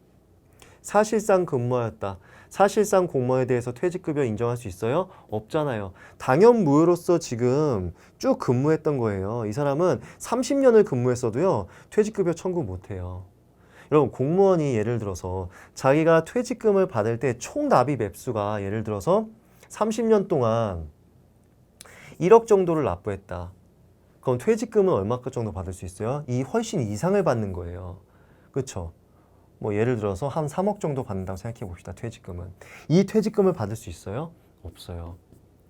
사실상 근무하였다. 사실상 공무원에 대해서 퇴직급여 인정할 수 있어요? 없잖아요. 당연무효로서 지금 쭉 근무했던 거예요. 이 사람은 30년을 근무했어도요. 퇴직급여 청구 못해요. 여러분 공무원이 예를 들어서 자기가 퇴직금을 받을 때 총 납입 앱수가 예를 들어서 30년 동안 1억 정도를 납부했다. 그럼 퇴직금은 얼마 정도 받을 수 있어요? 이 훨씬 이상을 받는 거예요. 그렇죠? 뭐 예를 들어서 한 3억 정도 받는다고 생각해 봅시다. 퇴직금은. 이 퇴직금을 받을 수 있어요? 없어요.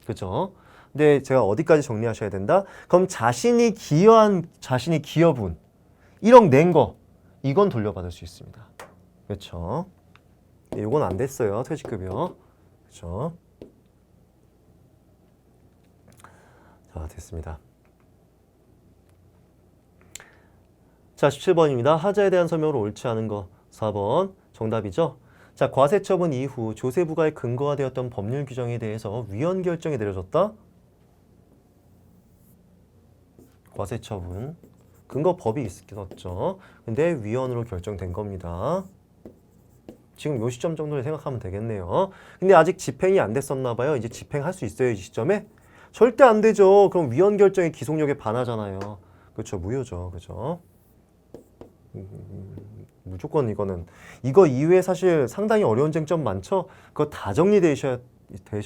그렇죠? 근데 제가 어디까지 정리하셔야 된다? 그럼 자신이 기여한 자신이 기여분 1억 낸 거 이건 돌려받을 수 있습니다. 그렇죠? 이건 안 됐어요. 퇴직급여. 그렇죠? 자, 됐습니다. 자, 17번입니다. 하자에 대한 설명으로 옳지 않은 거. 4번 정답이죠. 자, 과세처분 이후 조세부과의 근거가 되었던 법률 규정에 대해서 위헌 결정이 내려졌다. 과세처분 근거 법이 있었죠. 근데 위헌으로 결정된 겁니다. 지금 요 시점 정도를 생각하면 되겠네요. 근데 아직 집행이 안 됐었나 봐요. 이제 집행할 수 있어요, 이 시점에? 절대 안 되죠. 그럼 위헌 결정의 기속력에 반하잖아요. 그렇죠, 무효죠. 그렇죠? 무조건 이거는 이거 이외에 사실 상당히 어려운 쟁점 많죠? 그거 다 정리되셔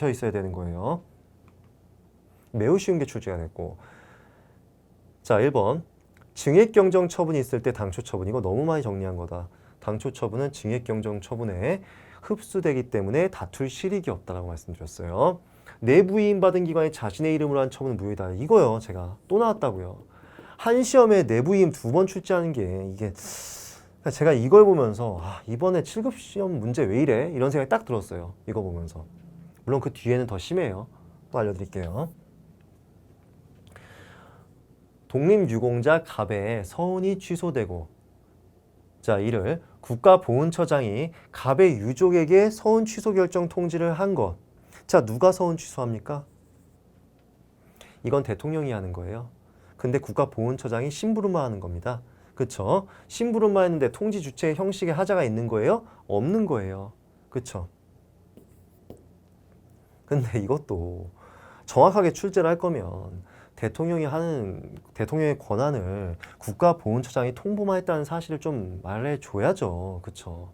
있어야 되는 거예요. 매우 쉬운 게 출제가 됐고. 자, 1번. 증액경정 처분이 있을 때 당초 처분. 이거 너무 많이 정리한 거다. 당초 처분은 증액경정 처분에 흡수되기 때문에 다툴 실익이 없다라고 말씀드렸어요. 내부위임 받은 기관이 자신의 이름으로 한 처분은 무효이다. 이거요. 제가 또 나왔다고요. 한 시험에 내부위임 2번 출제하는 게 이게 제가 이걸 보면서 이번에 7급 시험 문제 왜 이래? 이런 생각이 딱 들었어요. 이거 보면서. 물론 그 뒤에는 더 심해요. 또 알려드릴게요. 독립유공자 갑의 서운이 취소되고 자, 이를 국가보훈처장이 갑의 유족에게 서운 취소 결정 통지를 한 것. 자, 누가 서운 취소합니까? 이건 대통령이 하는 거예요. 근데 국가보훈처장이 심부름만 하는 겁니다. 그쵸? 심부름만 했는데 통지 주체 형식의 하자가 있는 거예요? 없는 거예요. 그쵸? 근데 이것도 정확하게 출제를 할 거면 대통령의 권한을 국가보훈처장이 통보만 했다는 사실을 좀 말해줘야죠. 그쵸?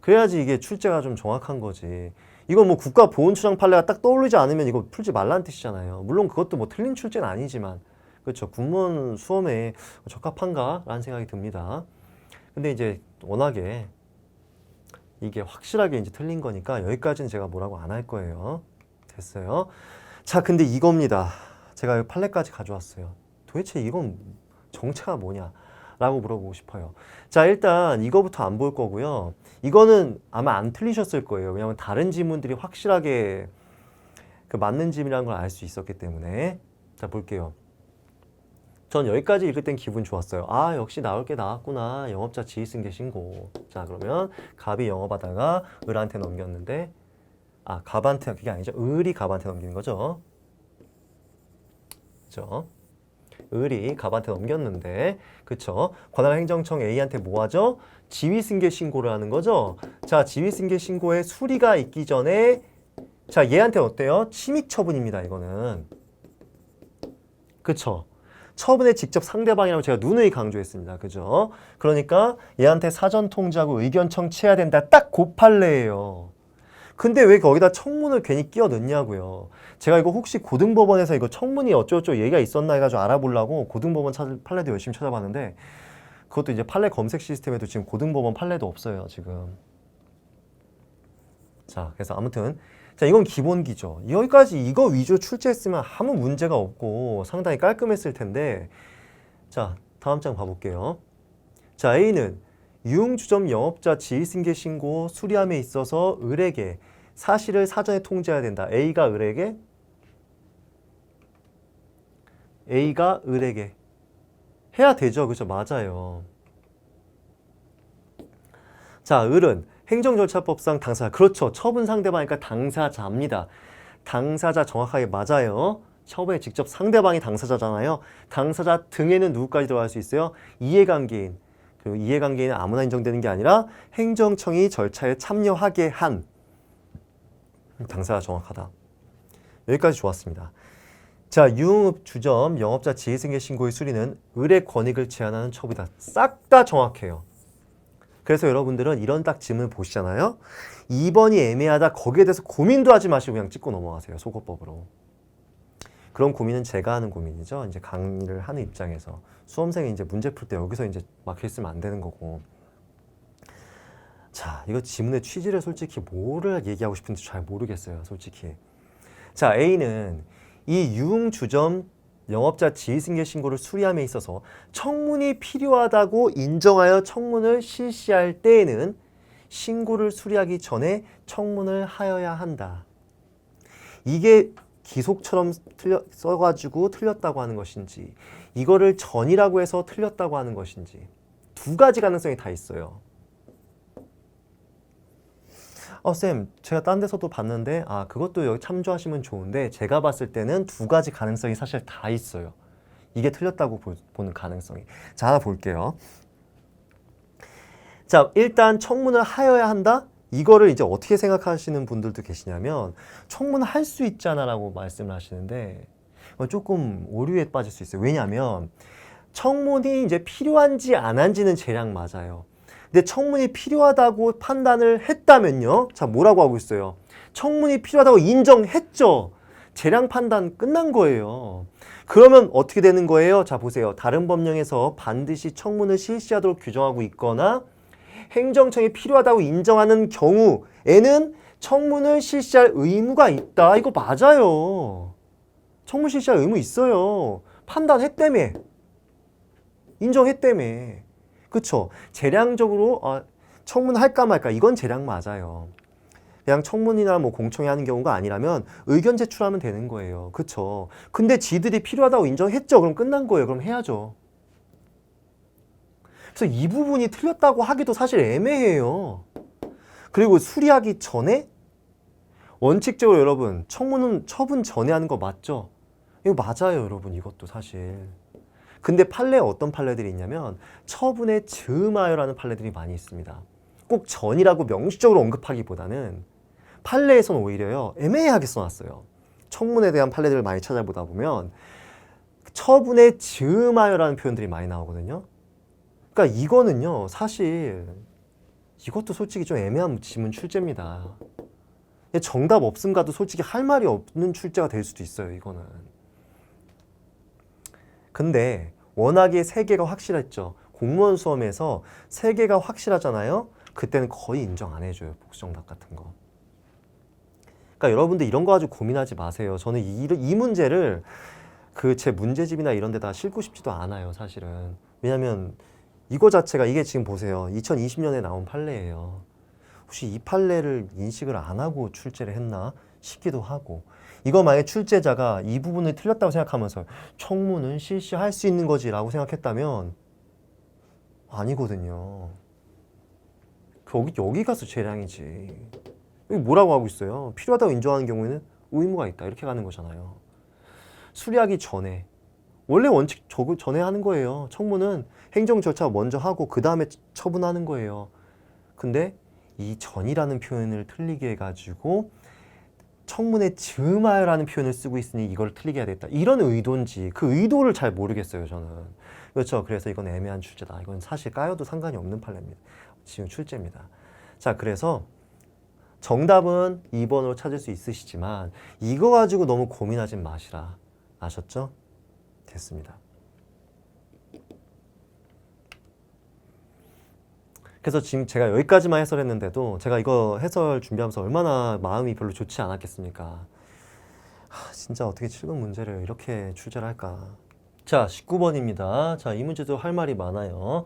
그래야지 이게 출제가 좀 정확한 거지. 이거 뭐 국가보훈처장 판례가 딱 떠오르지 않으면 이거 풀지 말라는 뜻이잖아요. 물론 그것도 뭐 틀린 출제는 아니지만 그렇죠. 군무원 수험에 적합한가라는 생각이 듭니다. 근데 이제 워낙에 이게 확실하게 이제 틀린 거니까 여기까지는 제가 뭐라고 안 할 거예요. 됐어요. 자, 근데 이겁니다. 제가 이 판례까지 가져왔어요. 도대체 이건 정체가 뭐냐? 라고 물어보고 싶어요. 자, 일단 이거부터 안 볼 거고요. 이거는 아마 안 틀리셨을 거예요. 왜냐하면 다른 지문들이 확실하게 그 맞는 지문이라는 걸 알 수 있었기 때문에. 자, 볼게요. 전 여기까지 읽을 땐 기분 좋았어요. 아, 역시 나올 게 나왔구나. 영업자 지휘승계 신고. 자, 그러면 갑이 영업하다가 을한테 넘겼는데 갑한테, 그게 아니죠. 을이 갑한테 넘기는 거죠. 그죠? 을이 갑한테 넘겼는데, 그쵸? 관할 행정청 A한테 뭐 하죠? 지휘승계 신고를 하는 거죠. 자, 지휘승계 신고에 수리가 있기 전에, 자, 얘한테 어때요? 침입 처분입니다, 이거는. 그쵸? 처분의 직접 상대방이라고 제가 누누이 강조했습니다. 그죠? 그러니까 얘한테 사전 통지하고 의견 청취해야 된다. 딱 그 판례예요. 근데 왜 거기다 청문을 괜히 끼워 넣냐고요. 제가 이거 혹시 고등법원에서 이거 청문이 어쩌고저쩌고 얘기가 있었나 해가지고 알아보려고 고등법원 판례도 열심히 찾아봤는데, 그것도 이제 판례 검색 시스템에도 지금 고등법원 판례도 없어요, 지금. 자, 그래서 아무튼 자, 이건 기본기죠. 여기까지 이거 위주로 출제했으면 아무 문제가 없고 상당히 깔끔했을 텐데, 자, 다음 장 봐볼게요. 자, A는 유흥주점 영업자 지휘승계 신고 수리함에 있어서 을에게 사실을 사전에 통지해야 된다. A가 을에게 해야 되죠. 그죠? 맞아요. 자, 을은 행정절차법상 당사자. 그렇죠. 처분 상대방이니까 당사자입니다. 당사자 정확하게 맞아요. 처분에 직접 상대방이 당사자잖아요. 당사자 등에는 누구까지 들어갈 수 있어요? 이해관계인. 그리고 이해관계인은 아무나 인정되는 게 아니라 행정청이 절차에 참여하게 한 당사자 정확하다. 여기까지 좋았습니다. 자, 유흥업 주점 영업자 지휘승계 신고의 수리는 을의 권익을 제한하는 처분이다. 싹 다 정확해요. 그래서 여러분들은 이런 딱 질문을 보시잖아요. 2번이 애매하다. 거기에 대해서 고민도 하지 마시고 그냥 찍고 넘어가세요. 속어법으로. 그런 고민은 제가 하는 고민이죠. 이제 강의를 하는 입장에서. 수험생이 이제 문제 풀 때 여기서 이제 막혀 있으면 안 되는 거고. 자, 이거 지문의 취지를 솔직히 뭐를 얘기하고 싶은지 잘 모르겠어요. 솔직히. 자, A는 이 유흥주점 영업자 지휘승계 신고를 수리함에 있어서 청문이 필요하다고 인정하여 청문을 실시할 때에는 신고를 수리하기 전에 청문을 하여야 한다. 이게 기속처럼 써가지고 틀렸다고 하는 것인지, 이거를 전이라고 해서 틀렸다고 하는 것인지, 두 가지 가능성이 다 있어요. 쌤, 제가 딴 데서도 봤는데, 그것도 여기 참조하시면 좋은데, 제가 봤을 때는 두 가지 가능성이 사실 다 있어요. 이게 틀렸다고 보는 가능성이. 자, 하나 볼게요. 자, 일단 청문을 하여야 한다? 이거를 이제 어떻게 생각하시는 분들도 계시냐면, 청문을 할 수 있잖아 라고 말씀을 하시는데, 조금 오류에 빠질 수 있어요. 왜냐하면, 청문이 이제 필요한지 안 한지는 재량 맞아요. 근데 청문이 필요하다고 판단을 했다면요. 자, 뭐라고 하고 있어요? 청문이 필요하다고 인정했죠. 재량 판단 끝난 거예요. 그러면 어떻게 되는 거예요? 자, 보세요. 다른 법령에서 반드시 청문을 실시하도록 규정하고 있거나 행정청이 필요하다고 인정하는 경우에는 청문을 실시할 의무가 있다. 이거 맞아요. 청문 실시할 의무 있어요. 판단했다며. 인정했다며. 그쵸? 재량적으로 청문할까 말까 이건 재량 맞아요. 그냥 청문이나 뭐 공청회 하는 경우가 아니라면 의견 제출하면 되는 거예요. 그쵸? 근데 지들이 필요하다고 인정했죠? 그럼 끝난 거예요. 그럼 해야죠. 그래서 이 부분이 틀렸다고 하기도 사실 애매해요. 그리고 수리하기 전에 원칙적으로 여러분 청문은 처분 전에 하는 거 맞죠? 이거 맞아요, 여러분. 이것도 사실. 근데 판례에 어떤 판례들이 있냐면 처분에 즈음하여라는 판례들이 많이 있습니다. 꼭 전이라고 명시적으로 언급하기보다는 판례에서는 오히려요 애매하게 써놨어요. 청문에 대한 판례들을 많이 찾아보다 보면 처분에 즈음하여라는 표현들이 많이 나오거든요. 그러니까 이거는요 사실 이것도 솔직히 좀 애매한 지문 출제입니다. 정답 없음과도 솔직히 할 말이 없는 출제가 될 수도 있어요. 이거는. 근데 워낙에 세 개가 확실했죠. 공무원 수험에서 세 개가 확실하잖아요. 그때는 거의 인정 안 해줘요. 복수정답 같은 거. 그러니까 여러분들 이런 거 가지고 고민하지 마세요. 저는 이 문제를 제 문제집이나 이런 데다 싣고 싶지도 않아요. 사실은. 왜냐면 이거 자체가 이게 지금 보세요. 2020년에 나온 판례예요. 혹시 이 판례를 인식을 안 하고 출제를 했나 싶기도 하고, 이거 만약에 출제자가 이 부분을 틀렸다고 생각하면서 청문은 실시할 수 있는 거지 라고 생각했다면 아니거든요. 여기 가서 재량이지. 여기 뭐라고 하고 있어요? 필요하다고 인정하는 경우에는 의무가 있다 이렇게 가는 거잖아요. 수리하기 전에 원래 원칙 전에 하는 거예요. 청문은 행정 절차 먼저 하고 그 다음에 처분하는 거예요. 근데 이 전이라는 표현을 틀리게 해가지고 청문회 즈음하여라는 표현을 쓰고 있으니 이걸 틀리게 해야 되겠다. 이런 의도인지 그 의도를 잘 모르겠어요, 저는. 그렇죠. 그래서 이건 애매한 출제다. 이건 사실 까여도 상관이 없는 판례입니다. 지금 출제입니다. 자, 그래서 정답은 2번으로 찾을 수 있으시지만 이거 가지고 너무 고민하지 마시라. 아셨죠? 됐습니다. 그래서 지금 제가 여기까지만 해설했는데도 제가 이거 해설 준비하면서 얼마나 마음이 별로 좋지 않았겠습니까? 진짜 어떻게 7번 문제를 이렇게 출제를 할까? 자, 19번입니다. 자, 이 문제도 할 말이 많아요.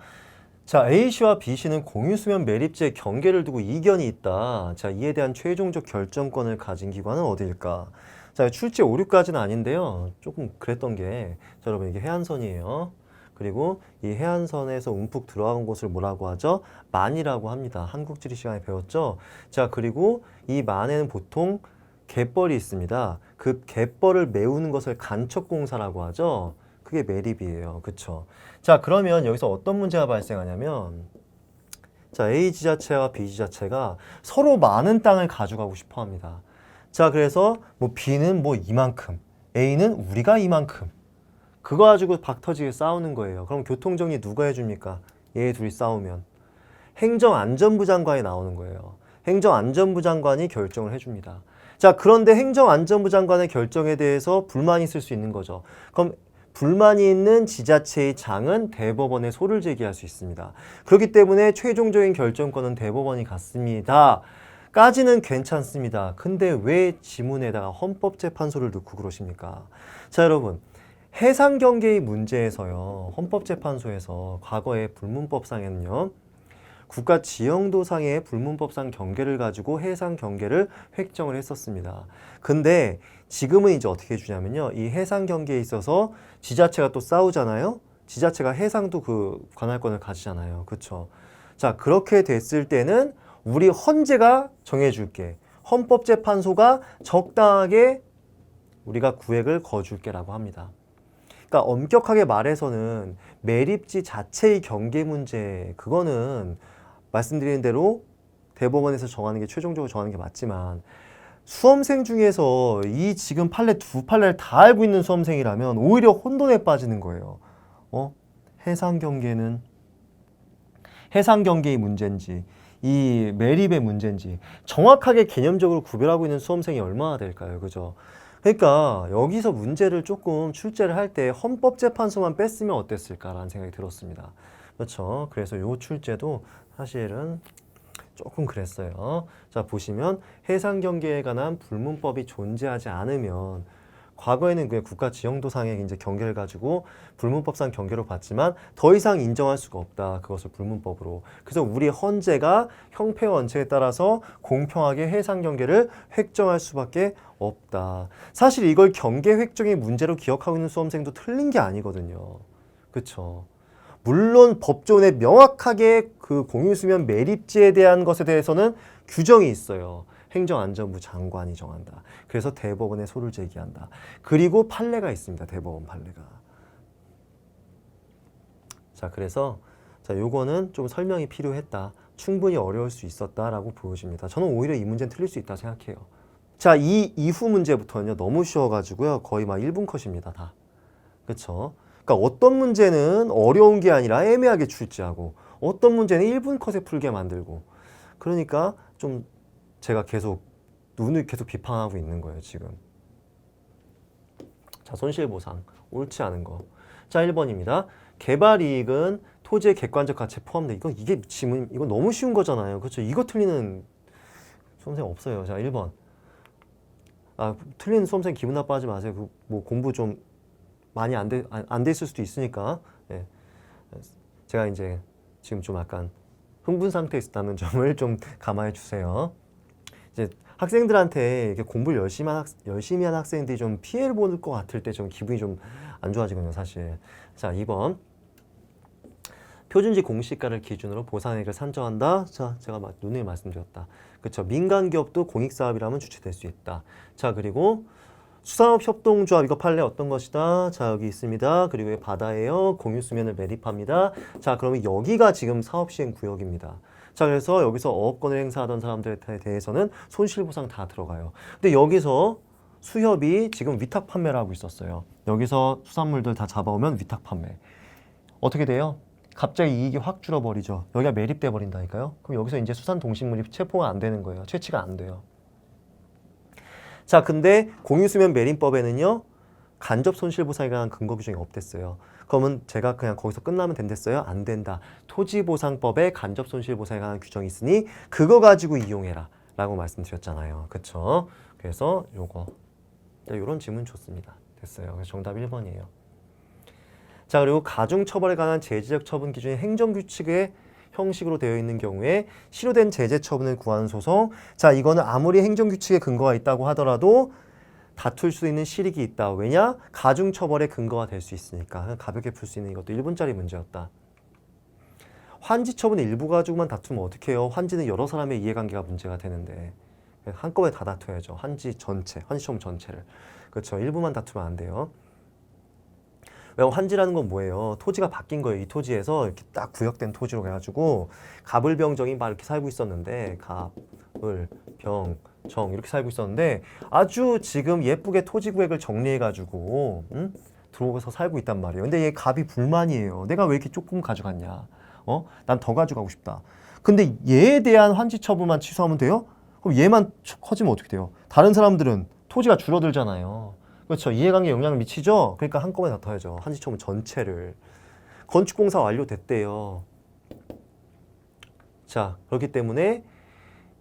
자, A씨와 B씨는 공유수면 매립지의 경계를 두고 이견이 있다. 자, 이에 대한 최종적 결정권을 가진 기관은 어디일까? 자, 출제 5, 6까지는 아닌데요. 조금 그랬던 게, 자, 여러분 이게 해안선이에요. 그리고 이 해안선에서 움푹 들어간 곳을 뭐라고 하죠? 만이라고 합니다. 한국지리 시간에 배웠죠? 자, 그리고 이 만에는 보통 갯벌이 있습니다. 그 갯벌을 메우는 것을 간척공사라고 하죠? 그게 매립이에요. 그쵸? 자, 그러면 여기서 어떤 문제가 발생하냐면, 자, A 지자체와 B 지자체가 서로 많은 땅을 가져가고 싶어 합니다. 자, 그래서 뭐 B는 뭐 이만큼, A는 우리가 이만큼. 그거 가지고 박터지게 싸우는 거예요. 그럼 교통정리 누가 해줍니까? 얘 둘이 싸우면. 행정안전부 장관이 나오는 거예요. 행정안전부 장관이 결정을 해줍니다. 자, 그런데 행정안전부 장관의 결정에 대해서 불만이 있을 수 있는 거죠. 그럼 불만이 있는 지자체의 장은 대법원에 소를 제기할 수 있습니다. 그렇기 때문에 최종적인 결정권은 대법원이 갖습니다. 까지는 괜찮습니다. 근데 왜 지문에다가 헌법재판소를 넣고 그러십니까? 자, 여러분. 해상경계의 문제에서요. 헌법재판소에서 과거에 불문법상에는요. 국가지형도상의 불문법상 경계를 가지고 해상경계를 획정을 했었습니다. 근데 지금은 이제 어떻게 해주냐면요. 이 해상경계에 있어서 지자체가 또 싸우잖아요. 지자체가 해상도 그 관할권을 가지잖아요. 그렇죠? 자, 그렇게 됐을 때는 우리 헌재가 정해줄게. 헌법재판소가 적당하게 우리가 구획을 거줄게라고 합니다. 그러니까 엄격하게 말해서는 매립지 자체의 경계 문제, 그거는 말씀드린 대로 대법원에서 정하는 게 최종적으로 정하는 게 맞지만 수험생 중에서 이 지금 판례 두 판례를 다 알고 있는 수험생이라면 오히려 혼돈에 빠지는 거예요. 해상경계는 해상경계의 문제인지 이 매립의 문제인지 정확하게 개념적으로 구별하고 있는 수험생이 얼마나 될까요? 그죠? 그러니까 여기서 문제를 조금 출제를 할 때 헌법재판소만 뺐으면 어땠을까라는 생각이 들었습니다. 그렇죠? 그래서 요 출제도 사실은 조금 그랬어요. 자, 보시면 해상경계에 관한 불문법이 존재하지 않으면 과거에는 그냥 국가지형도상의 이제 경계를 가지고 불문법상 경계로 봤지만 더 이상 인정할 수가 없다. 그것을 불문법으로. 그래서 우리 헌재가 형평 원칙에 따라서 공평하게 해상 경계를 획정할 수밖에 없다. 사실 이걸 경계 획정의 문제로 기억하고 있는 수험생도 틀린 게 아니거든요. 그렇죠? 물론 법조문에 명확하게 그 공유수면 매립지에 대한 것에 대해서는 규정이 있어요. 행정안전부 장관이 정한다. 그래서 대법원에 소를 제기한다. 그리고 판례가 있습니다. 대법원 판례가. 자, 그래서 자, 요거는 좀 설명이 필요했다. 충분히 어려울 수 있었다라고 보여집니다. 저는 오히려 이 문제는 틀릴 수 있다 생각해요. 자, 이 이후 문제부터는요. 너무 쉬워가지고요. 거의 막 1분 컷입니다. 다. 그렇죠? 그러니까 어떤 문제는 어려운 게 아니라 애매하게 출제하고 어떤 문제는 1분 컷에 풀게 만들고 그러니까 좀 제가 계속 눈을 계속 비판하고 있는 거예요, 지금. 자, 손실보상. 옳지 않은 거. 자, 1번입니다. 개발이익은 토지의 객관적 가치에 포함돼. 이게 지문, 이거 너무 쉬운 거잖아요. 그렇죠? 이거 틀리는 수험생 없어요. 자, 1번. 틀리는 수험생 기분 나빠하지 마세요. 뭐 공부 좀 많이 안 돼 있을 수도 있으니까. 네. 제가 이제 지금 좀 약간 흥분 상태에 있다는 점을 좀 감안해 주세요. 이제 학생들한테 이렇게 공부를 열심히 한 학생들이 좀 피해를 보는 것 같을 때 좀 기분이 좀 안 좋아지거든요, 사실. 자, 2번. 표준지 공시가를 기준으로 보상액을 산정한다. 자, 제가 누누이 말씀드렸다. 그렇죠. 민간 기업도 공익사업이라면 주체될 수 있다. 자, 그리고 수산업협동조합 이거 판례 어떤 것이다? 자, 여기 있습니다. 그리고 여기 바다예요. 공유수면을 매립합니다. 자, 그러면 여기가 지금 사업시행구역입니다. 자, 그래서 여기서 어업권을 행사하던 사람들에 대해서는 손실보상 다 들어가요. 근데 여기서 수협이 지금 위탁 판매를 하고 있었어요. 여기서 수산물들 다 잡아오면 위탁 판매. 어떻게 돼요? 갑자기 이익이 확 줄어버리죠. 여기가 매립돼 버린다니까요. 그럼 여기서 이제 수산동식물이 체포가 안 되는 거예요. 채취가 안 돼요. 자, 근데 공유수면 매립법에는요, 간접 손실보상에 관한 근거 규정이 없댔어요. 그러면 제가 그냥 거기서 끝나면 된댔어요? 안 된다. 토지보상법에 간접 손실보상에 관한 규정이 있으니 그거 가지고 이용해라 라고 말씀드렸잖아요. 그쵸? 그래서 요거 이런 질문 좋습니다. 됐어요. 그래서 정답 1번이에요. 자, 그리고 가중처벌에 관한 제재적 처분 기준이 행정규칙의 형식으로 되어 있는 경우에 실효된 제재 처분을 구하는 소송. 자, 이거는 아무리 행정규칙에 근거가 있다고 하더라도 다툴 수 있는 실익이 있다. 왜냐? 가중처벌의 근거가 될 수 있으니까. 가볍게 풀 수 있는 이것도 1분짜리 문제였다. 환지처분 일부 가지고만 다투면 어떻게 해요? 환지는 여러 사람의 이해관계가 문제가 되는데 한꺼번에 다 다투야죠. 환지처분 전체를. 그렇죠. 일부만 다투면 안 돼요. 왜냐면 환지라는 건 뭐예요? 토지가 바뀐 거예요. 이 토지에서 이렇게 딱 구역된 토지로 해가지고 갑을병정이 막 이렇게 살고 있었는데 갑을병정 이렇게 살고 있었는데 아주 지금 예쁘게 토지 구획을 정리해가지고 들어오서 살고 있단 말이에요. 근데 얘 갑이 불만이에요. 내가 왜 이렇게 조금 가져갔냐? 난 더 가져가고 싶다. 근데 얘에 대한 환지 처분만 취소하면 돼요? 그럼 얘만 커지면 어떻게 돼요? 다른 사람들은 토지가 줄어들잖아요. 그렇죠. 이해관계에 영향을 미치죠. 그러니까 한꺼번에 다퉈야죠. 환지처분 전체를. 건축공사 완료됐대요. 자, 그렇기 때문에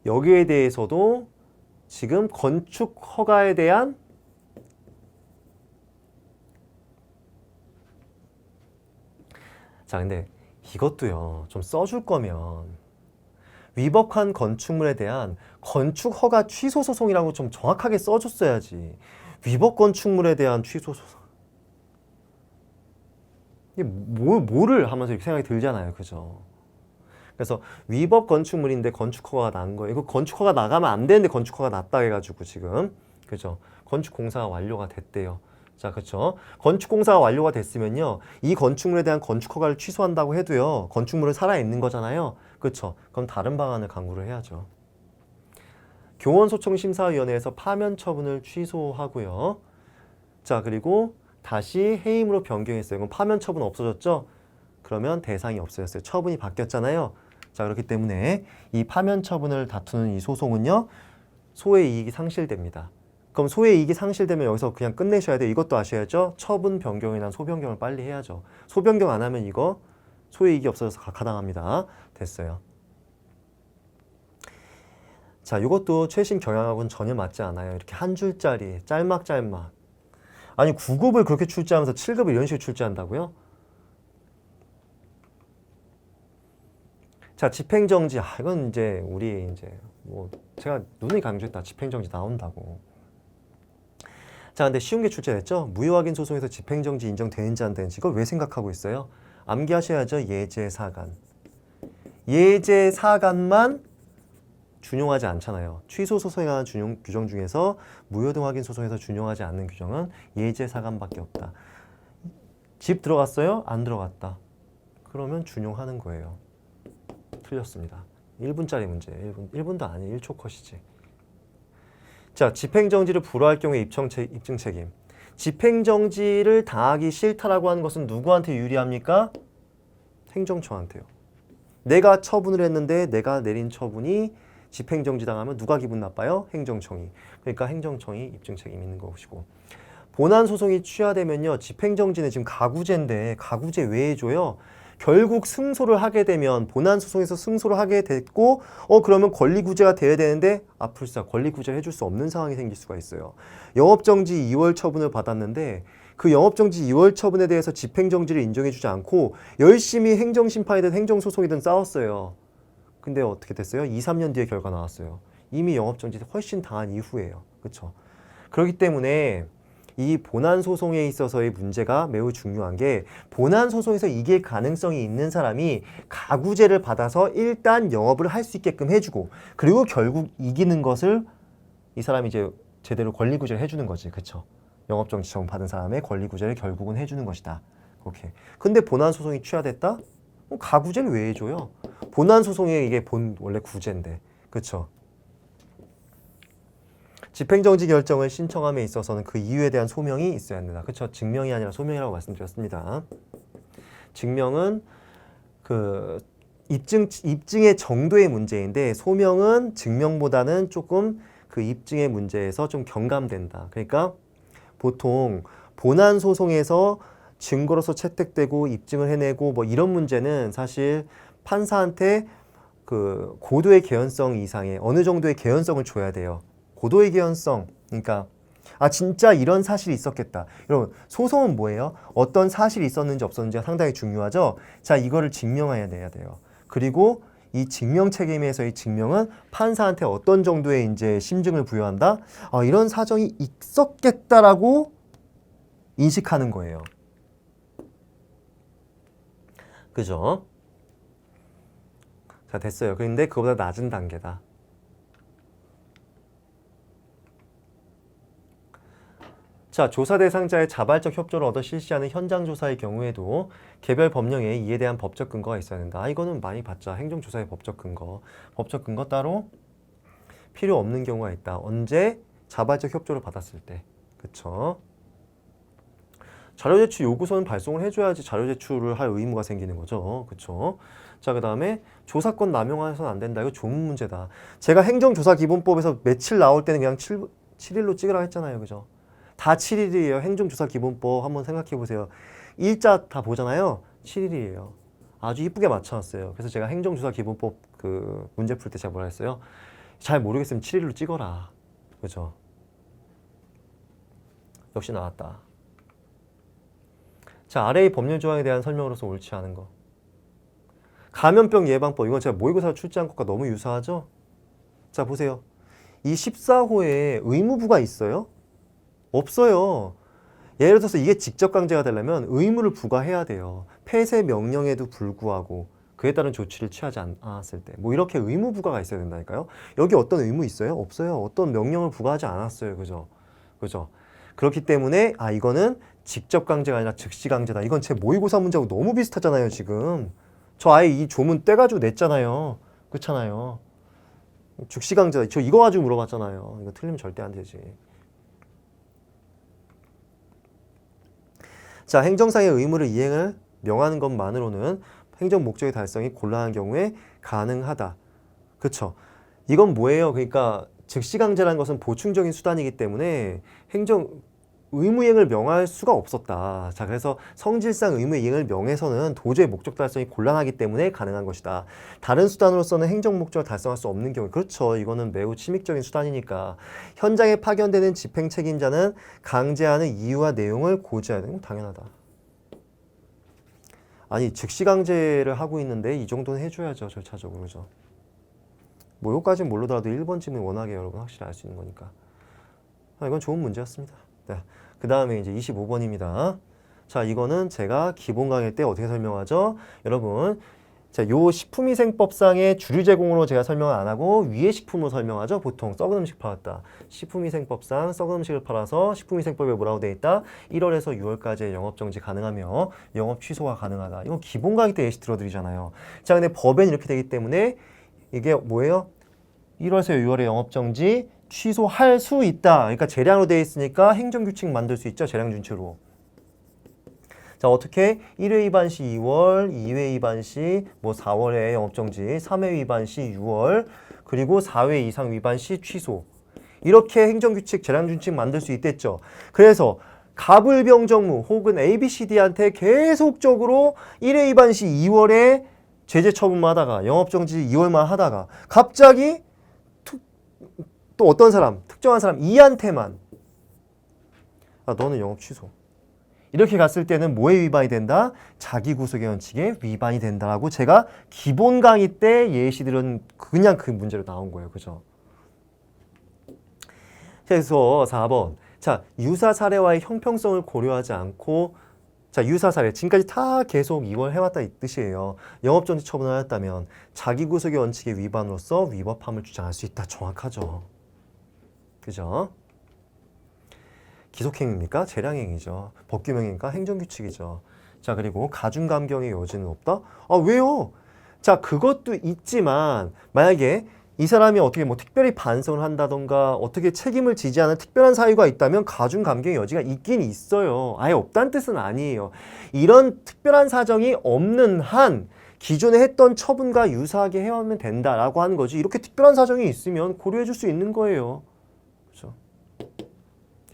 여기에 대해서도 지금 건축 허가에 대한 자, 근데 이것도요. 좀 써줄 거면 위법한 건축물에 대한 건축 허가 취소 소송이라고 좀 정확하게 써줬어야지. 위법 건축물에 대한 취소 소송. 이게 뭐를 하면서 이렇게 생각이 들잖아요. 그죠? 그래서 위법 건축물인데 건축 허가가 난 거예요. 이거 건축 허가 나가면 안 되는데 건축 허가 났다 해가지고 지금. 그죠? 건축 공사가 완료가 됐대요. 자, 그렇죠. 건축 공사가 완료가 됐으면요. 이 건축물에 대한 건축 허가를 취소한다고 해도요. 건축물은 살아 있는 거잖아요. 그렇죠. 그럼 다른 방안을 강구를 해야죠. 교원소송심사위원회에서 파면 처분을 취소하고요. 자, 그리고 다시 해임으로 변경했어요. 그럼 파면 처분 없어졌죠? 그러면 대상이 없어졌어요. 처분이 바뀌었잖아요. 자, 그렇기 때문에 이 파면 처분을 다투는 이 소송은요. 소의 이익이 상실됩니다. 그럼 소의 이익이 상실되면 여기서 그냥 끝내셔야 돼요. 이것도 아셔야죠. 처분 변경이나 소변경을 빨리 해야죠. 소변경 안 하면 이거 소의 이익이 없어져서 가당합니다. 됐어요. 자, 이것도 최신 경향하고는 전혀 맞지 않아요. 이렇게 한 줄짜리, 짤막짤막. 아니, 9급을 그렇게 출제하면서 7급을 이런 식으로 출제한다고요? 자, 집행정지. 이건 이제 우리 이제 뭐 제가 누누이 강조했다. 집행정지 나온다고. 자, 근데 쉬운 게 출제됐죠? 무효확인 소송에서 집행정지 인정되는지 안 되는지 이걸 왜 생각하고 있어요? 암기하셔야죠. 예제사간. 예제사간만 준용하지 않잖아요. 취소 소송에 관한 규정 중에서 무효 등 확인 소송에서 준용하지 않는 규정은 예제사간밖에 없다. 집 들어갔어요? 안 들어갔다. 그러면 준용하는 거예요. 틀렸습니다. 1분짜리 문제. 1분도 아니 1초 컷이지. 자, 집행정지를 불허할 경우에 입증 책임. 집행정지를 당하기 싫다라고 하는 것은 누구한테 유리합니까? 행정청한테요. 내가 처분을 했는데 내가 내린 처분이 집행정지 당하면 누가 기분 나빠요? 행정청이. 그러니까 행정청이 입증 책임 있는 것이고. 본안소송이 취하되면요. 집행정지는 지금 가구제인데 가구제 왜 해줘요? 결국 승소를 하게 되면 본안소송에서 승소를 하게 됐고 그러면 권리구제가 돼야 되는데 불사 권리구제를 해줄 수 없는 상황이 생길 수가 있어요. 영업정지 2월 처분을 받았는데 그 영업정지 2월 처분에 대해서 집행정지를 인정해주지 않고 열심히 행정심판이든 행정소송이든 싸웠어요. 근데 어떻게 됐어요? 2, 3년 뒤에 결과 나왔어요. 이미 영업정지 훨씬 당한 이후예요. 그렇죠? 그렇기 때문에 이 본안소송에 있어서의 문제가 매우 중요한 게 본안소송에서 이길 가능성이 있는 사람이 가구제를 받아서 일단 영업을 할 수 있게끔 해주고 그리고 결국 이기는 것을 이 사람이 이제 제대로 권리구제를 해주는 거지. 그쵸? 영업정지 처분 받은 사람의 권리구제를 결국은 해주는 것이다. 오케이. 근데 본안소송이 취하됐다? 가구제를 왜 해줘요? 본안소송에 이게 원래 구제인데. 그쵸? 집행정지 결정을 신청함에 있어서는 그 이유에 대한 소명이 있어야 합니다. 그쵸? 증명이 아니라 소명이라고 말씀드렸습니다. 증명은 그 입증의 정도의 문제인데 소명은 증명보다는 조금 그 입증의 문제에서 좀 경감된다. 그러니까 보통 본안 소송에서 증거로서 채택되고 입증을 해내고 뭐 이런 문제는 사실 판사한테 그 고도의 개연성 이상의 어느 정도의 개연성을 줘야 돼요. 고도의 개연성. 그러니까 진짜 이런 사실이 있었겠다. 여러분, 소송은 뭐예요? 어떤 사실이 있었는지 없었는지가 상당히 중요하죠. 자, 이거를 증명해야 돼요. 그리고 이 증명 책임에서의 증명은 판사한테 어떤 정도의 이제 심증을 부여한다? 이런 사정이 있었겠다라고 인식하는 거예요. 그죠? 자, 됐어요. 그런데 그거보다 낮은 단계다. 자, 조사 대상자의 자발적 협조를 얻어 실시하는 현장 조사의 경우에도 개별 법령에 이에 대한 법적 근거가 있어야 된다. 이거는 많이 봤죠. 행정조사의 법적 근거. 법적 근거 따로 필요 없는 경우가 있다. 언제? 자발적 협조를 받았을 때. 그쵸? 자료 제출 요구서는 발송을 해줘야지 자료 제출을 할 의무가 생기는 거죠. 그쵸? 자, 그 다음에 조사권 남용해서는 안 된다. 이거 좋은 문제다. 제가 행정조사기본법에서 며칠 나올 때는 그냥 7일로 찍으라 했잖아요. 그죠? 다 7일이에요. 행정조사기본법 한번 생각해 보세요. 일자 다 보잖아요. 7일이에요. 아주 이쁘게 맞춰놨어요. 그래서 제가 행정조사기본법 그 문제 풀 때 제가 뭐라 했어요? 잘 모르겠으면 7일로 찍어라. 그죠? 역시 나왔다. 자, 아래의 법률 조항에 대한 설명으로서 옳지 않은 거. 감염병 예방법. 이건 제가 모의고사 출제한 것과 너무 유사하죠? 자, 보세요. 이 14호에 의무부가 있어요? 없어요. 예를 들어서 이게 직접 강제가 되려면 의무를 부과해야 돼요. 폐쇄 명령에도 불구하고 그에 따른 조치를 취하지 않았을 때 뭐 이렇게 의무 부과가 있어야 된다니까요. 여기 어떤 의무 있어요? 없어요. 어떤 명령을 부과하지 않았어요. 그죠? 그죠? 그렇기 때문에 이거는 직접 강제가 아니라 즉시 강제다. 이건 제 모의고사 문제하고 너무 비슷하잖아요. 지금 저 아예 이 조문 떼가지고 냈잖아요. 그렇잖아요. 즉시 강제다. 저 이거 가지고 물어봤잖아요. 이거 틀리면 절대 안 되지. 자, 행정상의 의무를 이행을 명하는 것만으로는 행정 목적의 달성이 곤란한 경우에 가능하다. 그쵸? 이건 뭐예요? 그러니까 즉시 강제라는 것은 보충적인 수단이기 때문에 행정 의무이행을 명할 수가 없었다. 자, 그래서 성질상 의무이행을 명해서는 도저히 목적 달성이 곤란하기 때문에 가능한 것이다. 다른 수단으로서는 행정 목적을 달성할 수 없는 경우, 그렇죠. 이거는 매우 침익적인 수단이니까. 현장에 파견되는 집행 책임자는 강제하는 이유와 내용을 고지해야 되는 건 당연하다. 아니, 즉시 강제를 하고 있는데 이 정도는 해줘야죠. 절차적으로. 그죠? 뭐 요까지는 모르더라도 1번쯤은 워낙에 여러분 확실히 알 수 있는 거니까. 이건 좋은 문제였습니다. 네. 그 다음에 이제 25번입니다. 자, 이거는 제가 기본 강의 때 어떻게 설명하죠? 여러분, 자, 요 식품위생법상의 주류 제공으로 제가 설명을 안 하고 위에 식품으로 설명하죠. 보통 썩은 음식 팔았다. 식품위생법상 썩은 음식을 팔아서 식품위생법에 뭐라고 돼 있다? 1월에서 6월까지 영업정지 가능하며 영업 취소가 가능하다. 이거 기본 강의 때 예시 들어드리잖아요. 자, 근데 법엔 이렇게 되기 때문에 이게 뭐예요? 1월에서 6월에 영업정지 취소할 수 있다. 그러니까 재량으로 되어 있으니까 행정규칙 만들 수 있죠. 재량 준칙으로. 자, 어떻게 1회 위반 시 2월, 2회 위반 시 뭐 4월에 영업정지, 3회 위반 시 6월, 그리고 4회 이상 위반 시 취소. 이렇게 행정규칙, 재량준칙 만들 수 있댔죠. 그래서 가불병정무 혹은 ABCD한테 계속적으로 1회 위반 시 2월에 제재 처분만 하다가 영업정지 2월만 하다가 갑자기 또 어떤 사람, 특정한 사람 이한테만 너는 영업 취소. 이렇게 갔을 때는 뭐에 위반이 된다? 자기구속의 원칙에 위반이 된다라고 제가 기본 강의 때 예시들은 그냥 그 문제로 나온 거예요. 그죠? 그래서 4번. 자, 유사 사례와의 형평성을 고려하지 않고 자, 유사 사례. 지금까지 다 계속 2월 해왔다 이 뜻이에요. 영업정지 처분을 하였다면 자기구속의 원칙의 위반으로서 위법함을 주장할 수 있다. 정확하죠. 그죠? 기속행위입니까? 재량행위죠. 법규명입니까? 행정규칙이죠. 자, 그리고 가중감경의 여지는 없다? 아, 왜요? 자, 그것도 있지만 만약에 이 사람이 어떻게 뭐 특별히 반성을 한다던가 어떻게 책임을 지지 않은 특별한 사유가 있다면 가중감경의 여지가 있긴 있어요. 아예 없다는 뜻은 아니에요. 이런 특별한 사정이 없는 한 기존에 했던 처분과 유사하게 해오면 된다라고 하는 거지. 이렇게 특별한 사정이 있으면 고려해 줄 수 있는 거예요. 그렇죠?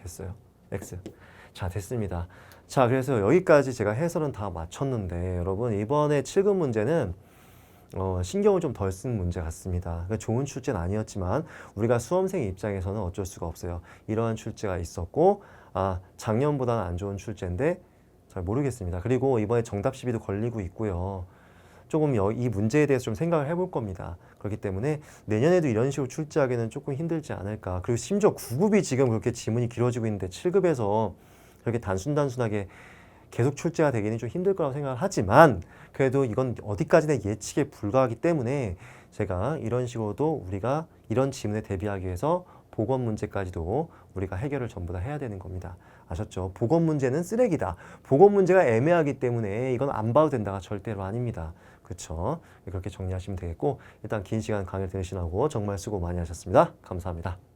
됐어요. X. 자, 됐습니다. 자, 그래서 여기까지 제가 해설은 다 마쳤는데 여러분 이번에 7급 문제는 신경을 좀 덜 쓴 문제 같습니다. 좋은 출제는 아니었지만 우리가 수험생 입장에서는 어쩔 수가 없어요. 이러한 출제가 있었고 작년보다는 안 좋은 출제인데 잘 모르겠습니다. 그리고 이번에 정답 시비도 걸리고 있고요. 조금 이 문제에 대해서 좀 생각을 해볼 겁니다. 그렇기 때문에 내년에도 이런 식으로 출제하기는 조금 힘들지 않을까. 그리고 심지어 9급이 지금 그렇게 지문이 길어지고 있는데 7급에서 그렇게 단순하게 계속 출제가 되기는 좀 힘들 거라고 생각을 하지만 그래도 이건 어디까지나 예측에 불과하기 때문에 제가 이런 식으로도 우리가 이런 지문에 대비하기 위해서 보건 문제까지도 우리가 해결을 전부 다 해야 되는 겁니다. 아셨죠? 보건 문제는 쓰레기다. 보건 문제가 애매하기 때문에 이건 안 봐도 된다가 절대로 아닙니다. 그렇죠? 그렇게 정리하시면 되겠고 일단 긴 시간 강의 들으시라고 정말 수고 많이 하셨습니다. 감사합니다.